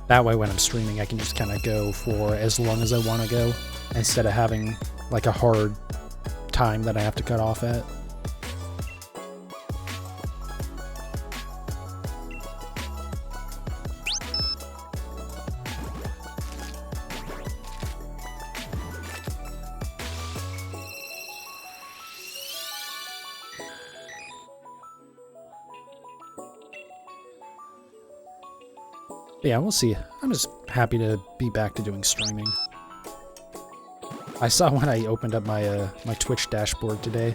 That way when I'm streaming I can just kind of go for as long as I want to go, instead of having like a hard time that I have to cut off at. Yeah, we'll see. I'm just happy to be back to doing streaming. I saw when I opened up my my Twitch dashboard today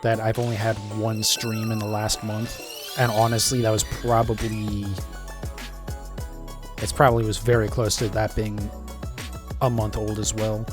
that I've only had one stream in the last month. And honestly, that was probably... It probably was very close to that being a month old as well.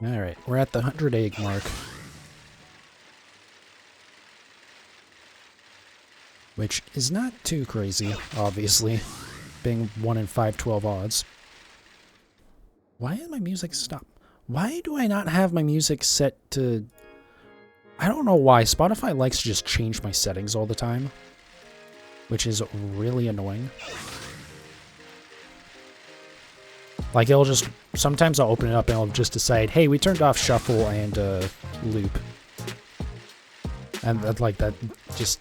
Alright, we're at the 100 egg mark. Which is not too crazy, obviously, being 1 in 512 odds. Why did my music stop? Why do I not have my music set to... I don't know why. Spotify likes to just change my settings all the time, which is really annoying. Like, it'll just... Sometimes I'll open it up and it'll just decide, hey, we turned off shuffle and loop. And that, like, that just...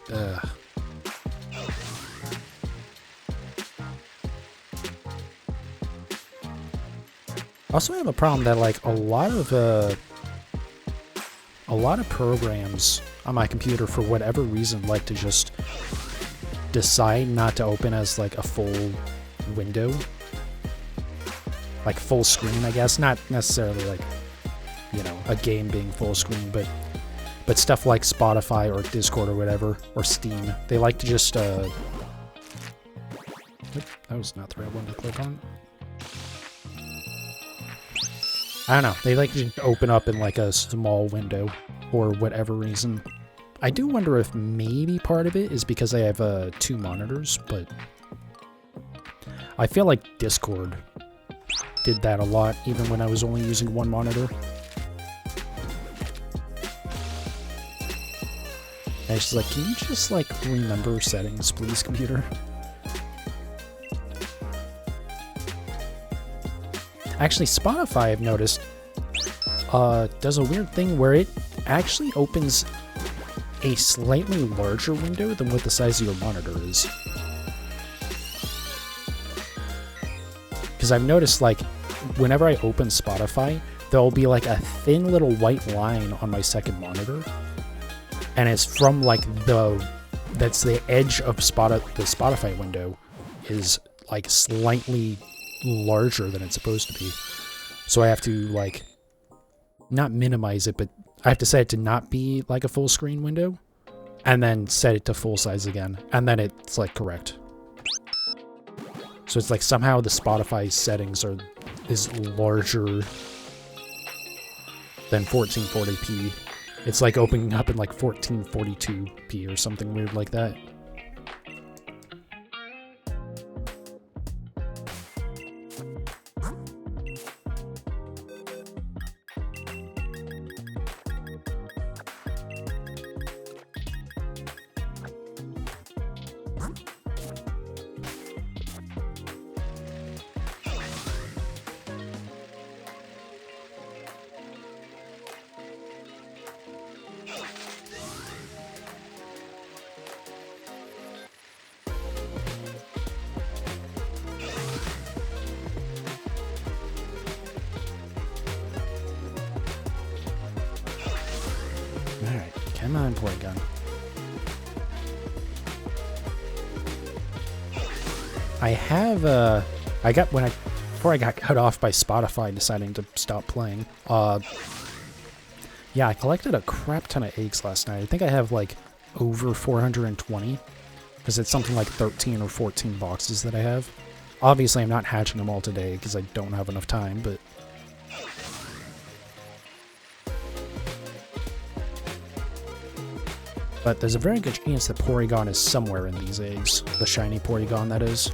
Also, I have a problem that, like, a lot of programs on my computer, for whatever reason, like to just decide not to open as, like, a full window. Like, full screen, I guess. Not necessarily, like, you know, a game being full screen, but stuff like Spotify or Discord or whatever, or Steam. They like to just, That was not the right one to click on. I don't know. They like to open up in, like, a small window, or whatever reason. I do wonder if maybe part of it is because I have 2 monitors, but I feel like Discord did that a lot, even when I was only using 1 monitor. And it's like, can you just, like, remember settings, please, computer? Actually, Spotify, I've noticed, does a weird thing where it actually opens a slightly larger window than what the size of your monitor is. Because I've noticed, like, whenever I open Spotify, there'll be, like, a thin little white line on my second monitor. And it's from, like, that's the edge of the Spotify window is, like, slightly larger than it's supposed to be. So I have to, like, not minimize it, but I have to set it to not be, like, a full screen window. And then set it to full size again. And then it's, like, correct. So it's like somehow the Spotify settings is larger than 1440p. It's like opening up in like 1442p or something weird like that. Alright, come on, porygon. I have, before I got cut off by Spotify deciding to stop playing, yeah, I collected a crap ton of eggs last night. I think I have, like, over 420, because it's something like 13 or 14 boxes that I have. Obviously, I'm not hatching them all today, because I don't have enough time, but... But there's a very good chance that Porygon is somewhere in these eggs. The shiny Porygon, that is.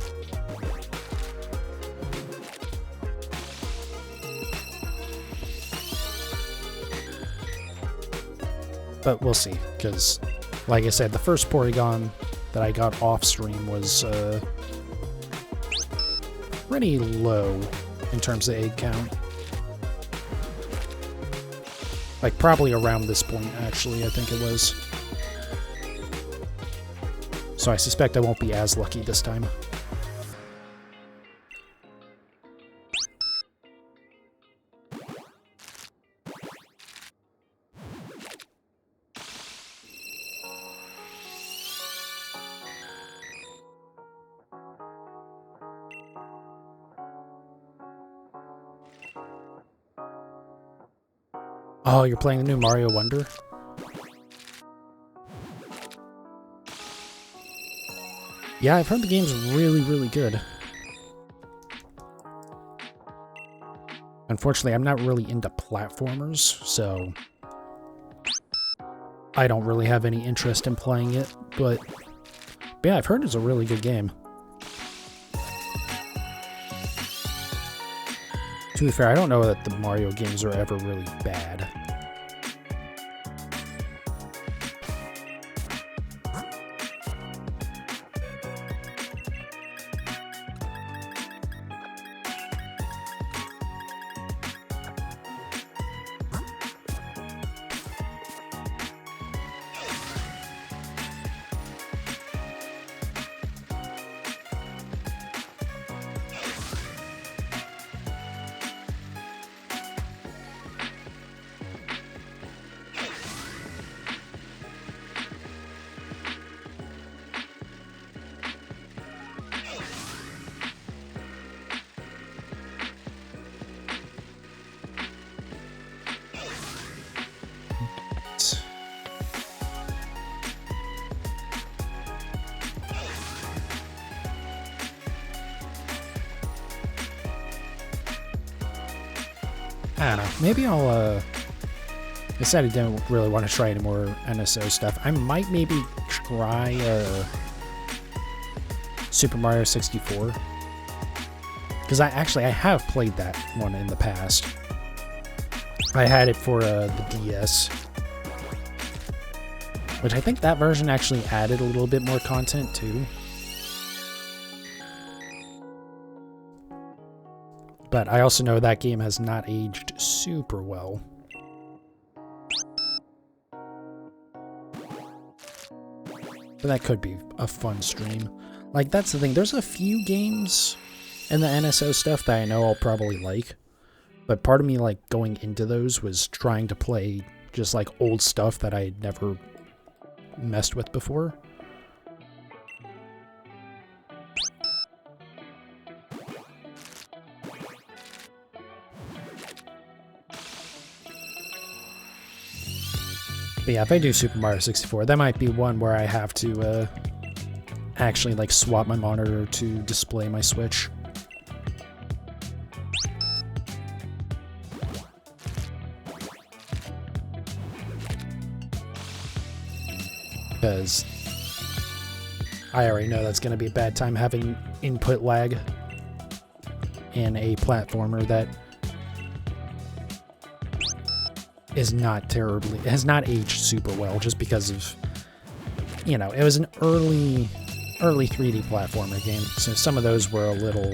But we'll see, because, like I said, the first Porygon that I got off stream was pretty low in terms of egg count. Like, probably around this point, actually, I think it was. So I suspect I won't be as lucky this time. Oh, you're playing the new Mario Wonder? Yeah, I've heard the game's really, really good. Unfortunately, I'm not really into platformers, so I don't really have any interest in playing it, but yeah, I've heard it's a really good game. To be fair, I don't know that the Mario games are ever really bad. I don't know. Maybe I'll, I said I didn't really want to try any more NSO stuff. I might maybe try, Super Mario 64. Because I have played that one in the past. I had it for, the DS. Which I think that version actually added a little bit more content, too. But I also know that game has not aged super well. But that could be a fun stream. Like, that's the thing. There's a few games in the NSO stuff that I know I'll probably like. But part of me, like, going into those was trying to play just, like, old stuff that I had never messed with before. But yeah, if I do Super Mario 64, that might be one where I have to actually like swap my monitor to display my Switch. Because I already know that's going to be a bad time having input lag in a platformer that is not terribly, has not aged super well, just because of, you know, it was an early 3D platformer game, so some of those were a little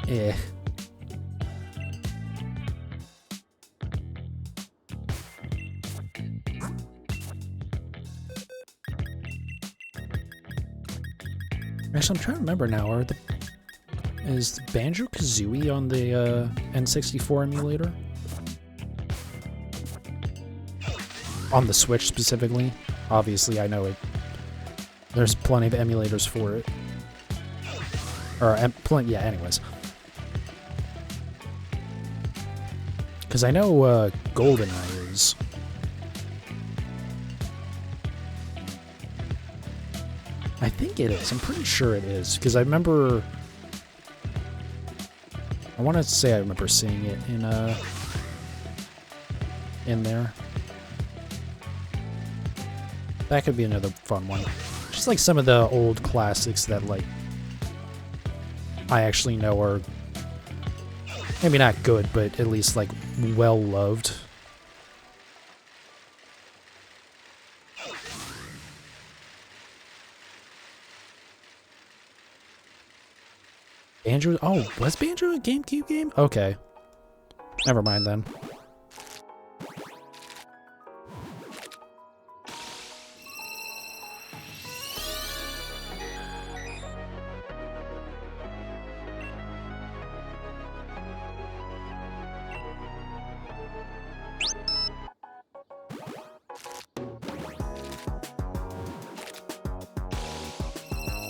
eh. Actually, I'm trying to remember now, is Banjo-Kazooie on the N64 emulator? On the Switch specifically. Obviously, I know it. There's plenty of emulators for it. Or, yeah, anyways. Because I know GoldenEye is. I think it is. I'm pretty sure it is. Because I remember... I want to say I remember seeing it in there. That could be another fun one. Just like some of the old classics that, like, I actually know are maybe not good, but at least, like, well-loved. Banjo? Oh, was Banjo a GameCube game? Okay. Never mind then.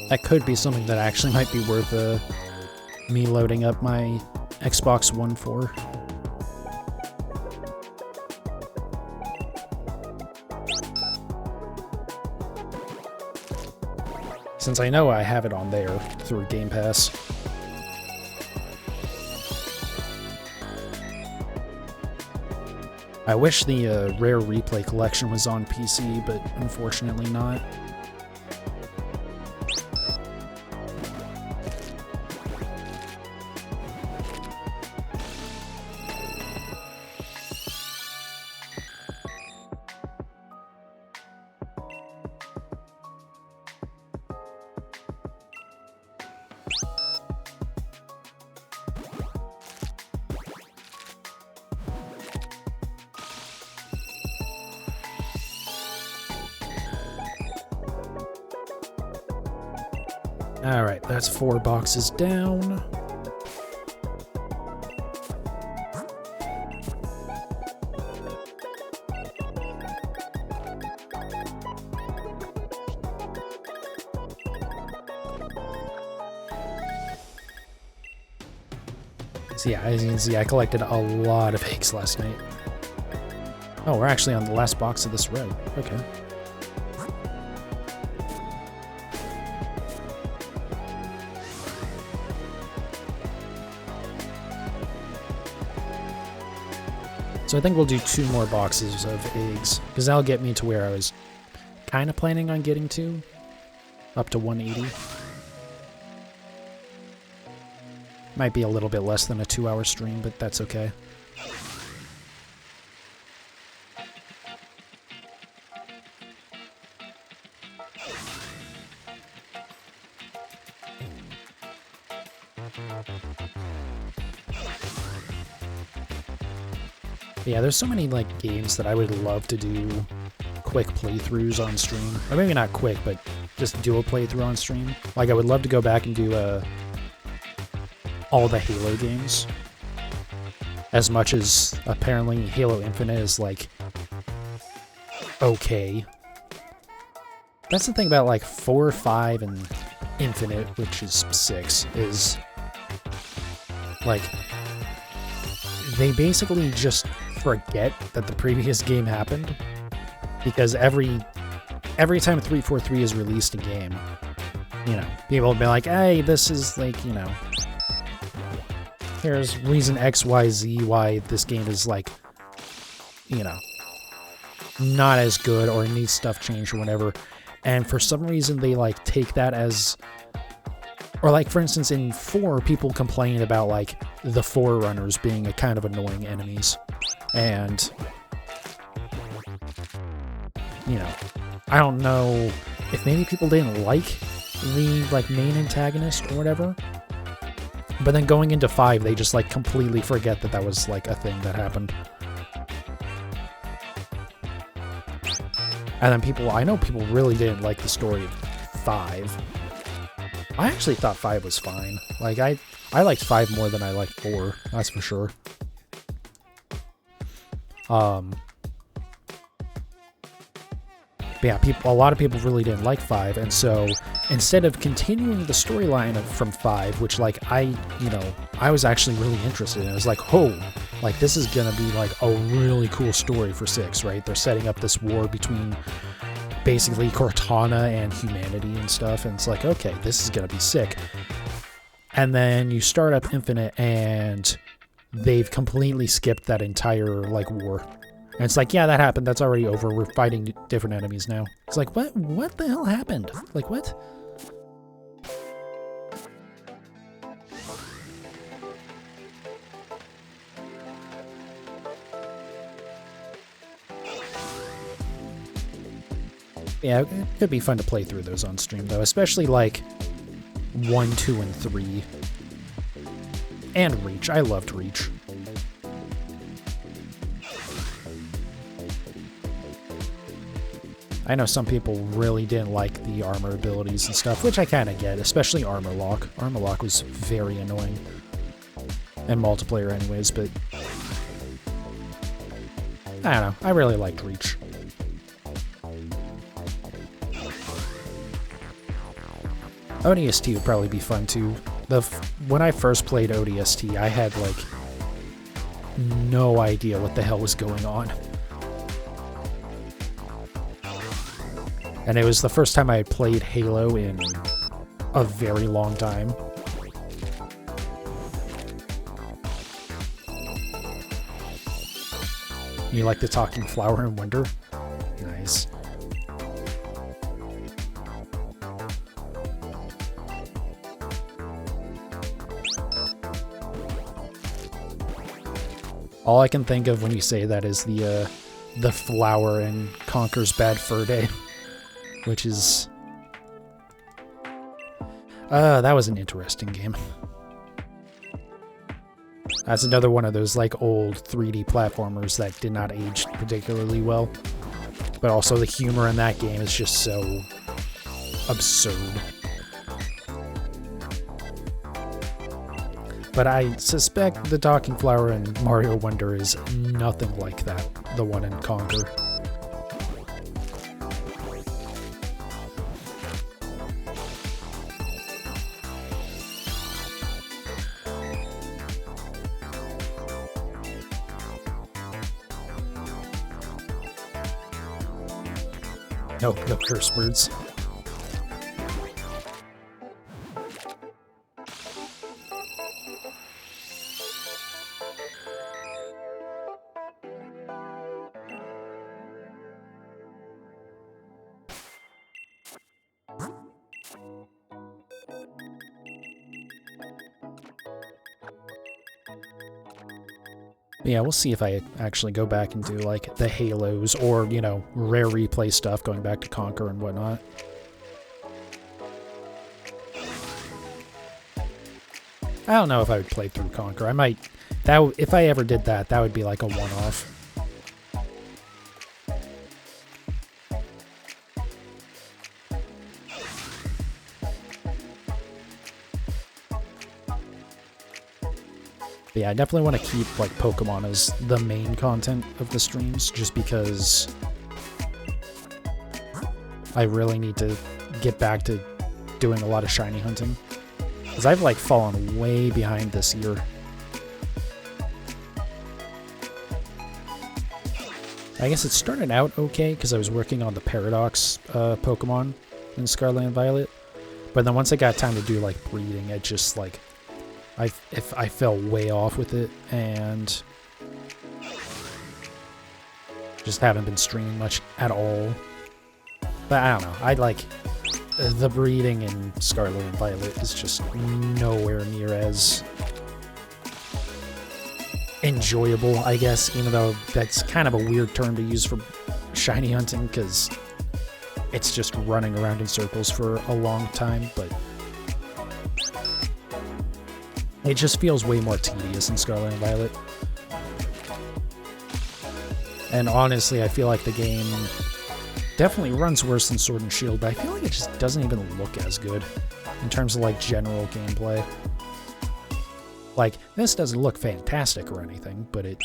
That could be something that actually might be worth me loading up my Xbox One for. Since I know I have it on there through Game Pass. I wish the Rare Replay collection was on PC, but unfortunately not. Alright, that's 4 boxes down. So yeah, as you can see, I collected a lot of eggs last night. Oh, we're actually on the last box of this row. Okay. So I think we'll do 2 more boxes of eggs, because that'll get me to where I was kind of planning on getting to, up to 180. Might be a little bit less than a 2-hour stream, but that's okay. Yeah, there's so many like games that I would love to do quick playthroughs on stream. Or maybe not quick, but just do a playthrough on stream. Like I would love to go back and do all the Halo games. As much as apparently Halo Infinite is like okay. That's the thing about like 4, 5, and Infinite, which is 6, is like they basically just forget that the previous game happened, because every time 343 is released a game, you know, people will be like, hey, this is like, you know, here's reason XYZ why this game is like, you know, not as good or needs stuff changed or whatever, and for some reason they like take that as, or like for instance in 4 people complain about like the Forerunners being a kind of annoying enemies. And, you know, I don't know if maybe people didn't like the, like, main antagonist or whatever. But then going into 5, they just, like, completely forget that that was, like, a thing that happened. And then people, I know people really didn't like the story of 5. I actually thought 5 was fine. Like, I liked 5 more than I liked 4, that's for sure. Yeah, a lot of people really didn't like 5, and so instead of continuing the storyline from 5, which like I was actually really interested in, I was like, oh, like this is gonna be like a really cool story for 6, right? They're setting up this war between basically Cortana and humanity and stuff, and it's like, okay, this is gonna be sick. And then you start up Infinite, and they've completely skipped that entire, like, war. And it's like, yeah, that happened. That's already over. We're fighting different enemies now. It's like, what? What the hell happened? Like, what? Yeah, it could be fun to play through those on stream, though. Especially, like, 1, 2, and 3. And Reach. I loved Reach. I know some people really didn't like the armor abilities and stuff, which I kind of get, especially Armor Lock. Armor Lock was very annoying. In multiplayer anyways, but I don't know. I really liked Reach. ODST would probably be fun too. When I first played ODST, I had like no idea what the hell was going on. And it was the first time I had played Halo in a very long time. You like the talking flower in winter? Nice. All I can think of when you say that is the flower in Conker's Bad Fur Day, which is... that was an interesting game. That's another one of those like old 3D platformers that did not age particularly well. But also the humor in that game is just so absurd. But I suspect the Talking Flower in Mario Wonder is nothing like that, the one in Conker. No curse words. Yeah, we'll see if I actually go back and do, like, the Halos or, you know, rare replay stuff, going back to Conker and whatnot. I don't know if I would play through Conker. I might... if I ever did that, that would be, like, a one-off. But yeah, I definitely want to keep like Pokemon as the main content of the streams, just because I really need to get back to doing a lot of shiny hunting. Because I've like fallen way behind this year. I guess it started out okay because I was working on the Paradox Pokemon in Scarlet and Violet. But then once I got time to do like breeding, it just like... I fell way off with it, and just haven't been streaming much at all. But I don't know, I like the breeding in Scarlet and Violet is just nowhere near as enjoyable, I guess, even though that's kind of a weird term to use for shiny hunting, because it's just running around in circles for a long time, but it just feels way more tedious in Scarlet and Violet. And honestly, I feel like the game definitely runs worse than Sword and Shield, but I feel like it just doesn't even look as good in terms of like general gameplay. Like, this doesn't look fantastic or anything, but it...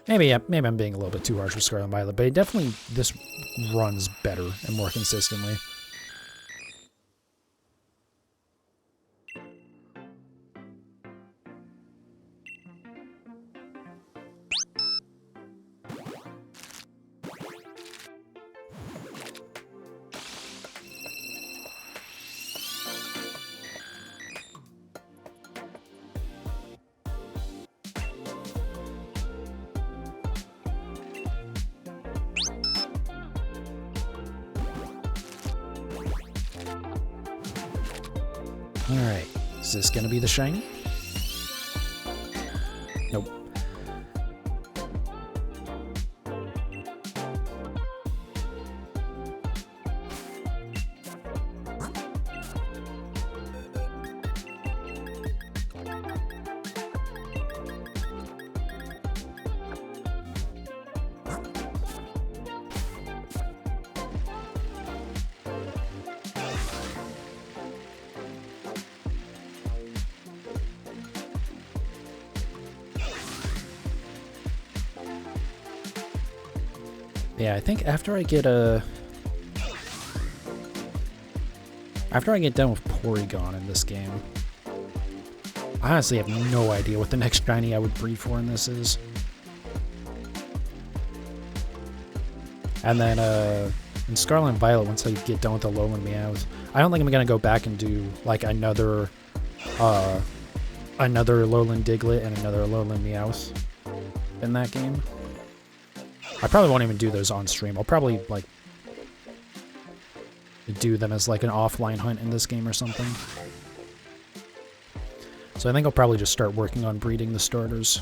Maybe I'm being a little bit too harsh with Scarlet and Violet, but it definitely, this runs better and more consistently. Alright, is this gonna be the shiny? Nope. Yeah, I think after I get a... After I get done with Porygon in this game, I honestly have no idea what the next shiny I would breed for in this is. And then in Scarlet and Violet, once I get done with the Lowland Meows, I don't think I'm going to go back and do like another Lowland Diglett and another Lowland Meowth in that game. I probably won't even do those on stream. I'll probably like do them as like an offline hunt in this game or something. So I think I'll probably just start working on breeding the starters.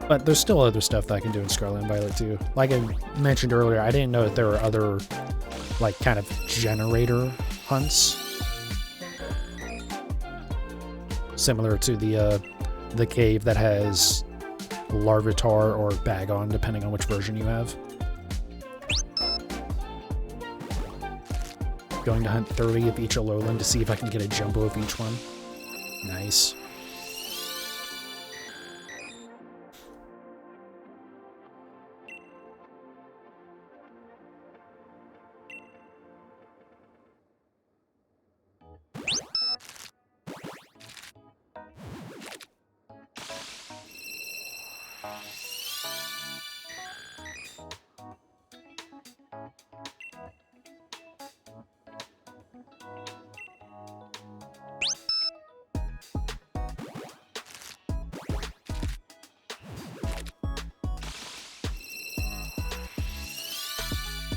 But there's still other stuff that I can do in Scarlet and Violet too. Like I mentioned earlier, I didn't know that there were other, like, kind of generator hunts. Similar to the cave that has Larvitar or Bagon, depending on which version you have. Going to hunt 30 of each Alolan to see if I can get a jumbo of each one. Nice.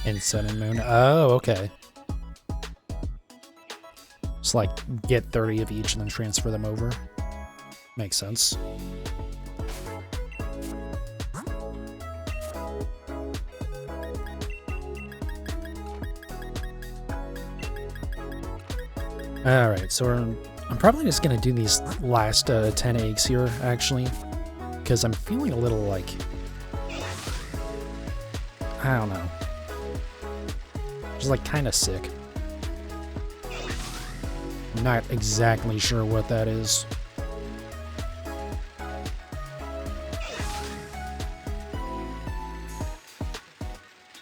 In Sun and Moon. Oh, okay. Just like get 30 of each and then transfer them over. Makes sense. Alright, so I'm probably just going to do these last 10 eggs here, actually. Because I'm feeling a little like... I don't know. Just like kind of sick. I'm not exactly sure what that is.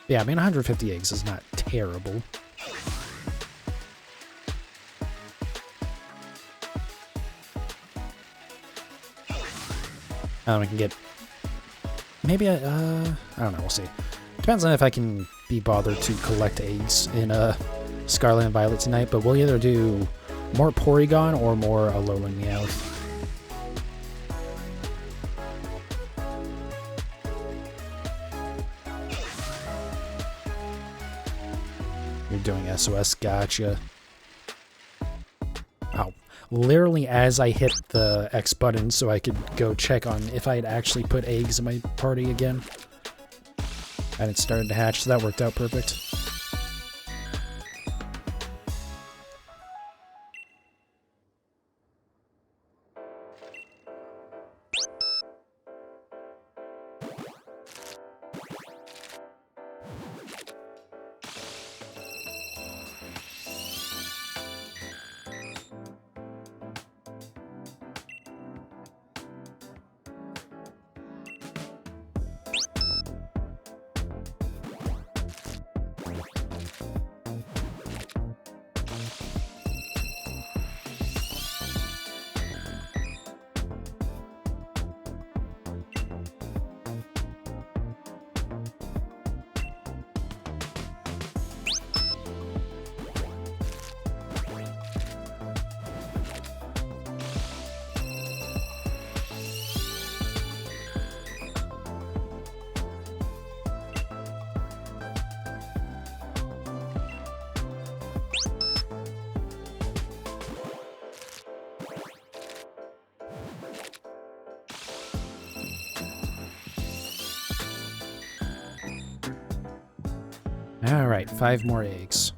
Yeah, I mean 150 eggs is not terrible. We can get maybe I don't know, we'll see. Depends on if I can be bothered to collect eggs in Scarlet and Violet tonight, but we'll either do more Porygon or more Alolan Meowth. You're doing SOS, gotcha. Oh, literally as I hit the X button so I could go check on if I had actually put eggs in my party again. And it started to hatch, so that worked out perfect. Alright, 5 more eggs.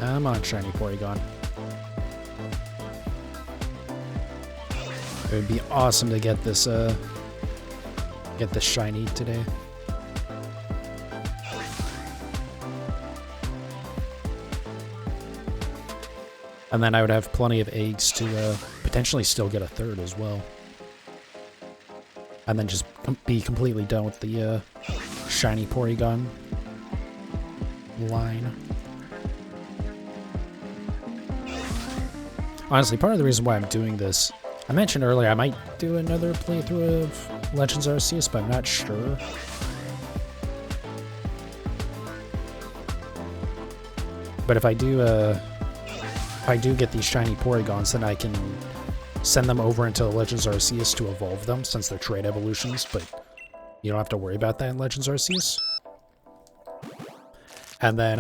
Come on, shiny Porygon. It would be awesome to get this shiny today. And then I would have plenty of eggs to potentially still get a third as well. And then just be completely done with the shiny Porygon line. Honestly, part of the reason why I'm doing this, I mentioned earlier I might do another playthrough of Legends Arceus, but I'm not sure. But if I do get these shiny Porygons, then I can send them over into Legends Arceus to evolve them, since they're trait evolutions, but you don't have to worry about that in Legends Arceus. And then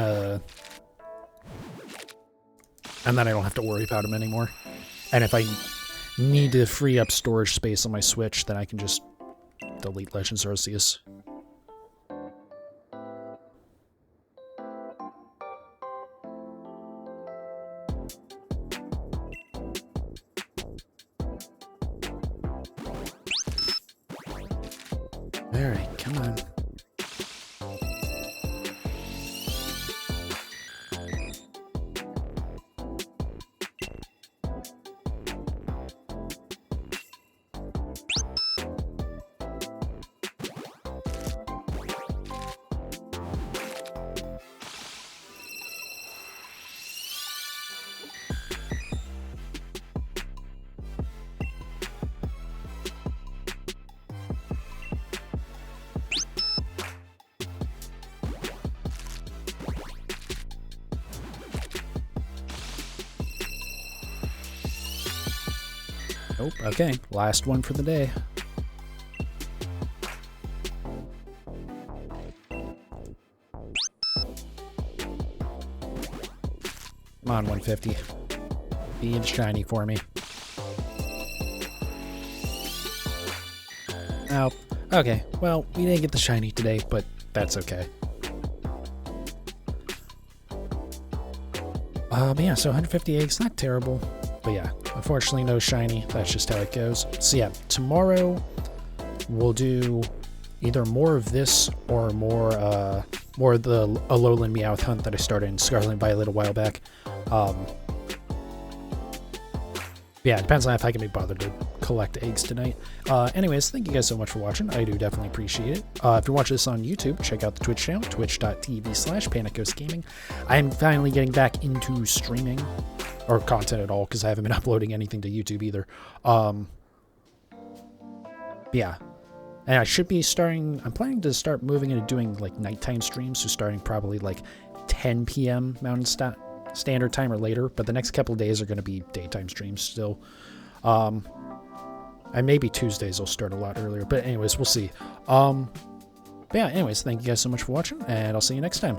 I don't have to worry about them anymore. And if I need to free up storage space on my Switch, then I can just delete Legends Arceus. Alright, come on. Nope, okay, last one for the day. Come on, 150. Be the shiny for me. Oh, okay, well, we didn't get the shiny today, but that's okay. But yeah, so 150 eggs, not terrible. But yeah, unfortunately no shiny. That's just how it goes. So yeah, tomorrow we'll do either more of this or more of the Alolan Meowth hunt that I started in Scarlet and Violet a while back. Yeah, it depends on if I can be bothered to collect eggs tonight. Anyways, thank you guys so much for watching. I do definitely appreciate it. If you're watching this on YouTube, check out the Twitch channel, twitch.tv/PanicGhostGaming. I am finally getting back into streaming, or content at all, because I haven't been uploading anything to YouTube either. Yeah. And I should be starting, I'm planning to start moving into doing like nighttime streams, so starting probably like 10 p.m. Mountain Standard Time or later, but the next couple of days are going to be daytime streams still. And maybe Tuesdays will start a lot earlier, but anyways, we'll see. But yeah, anyways, thank you guys so much for watching, and I'll see you next time.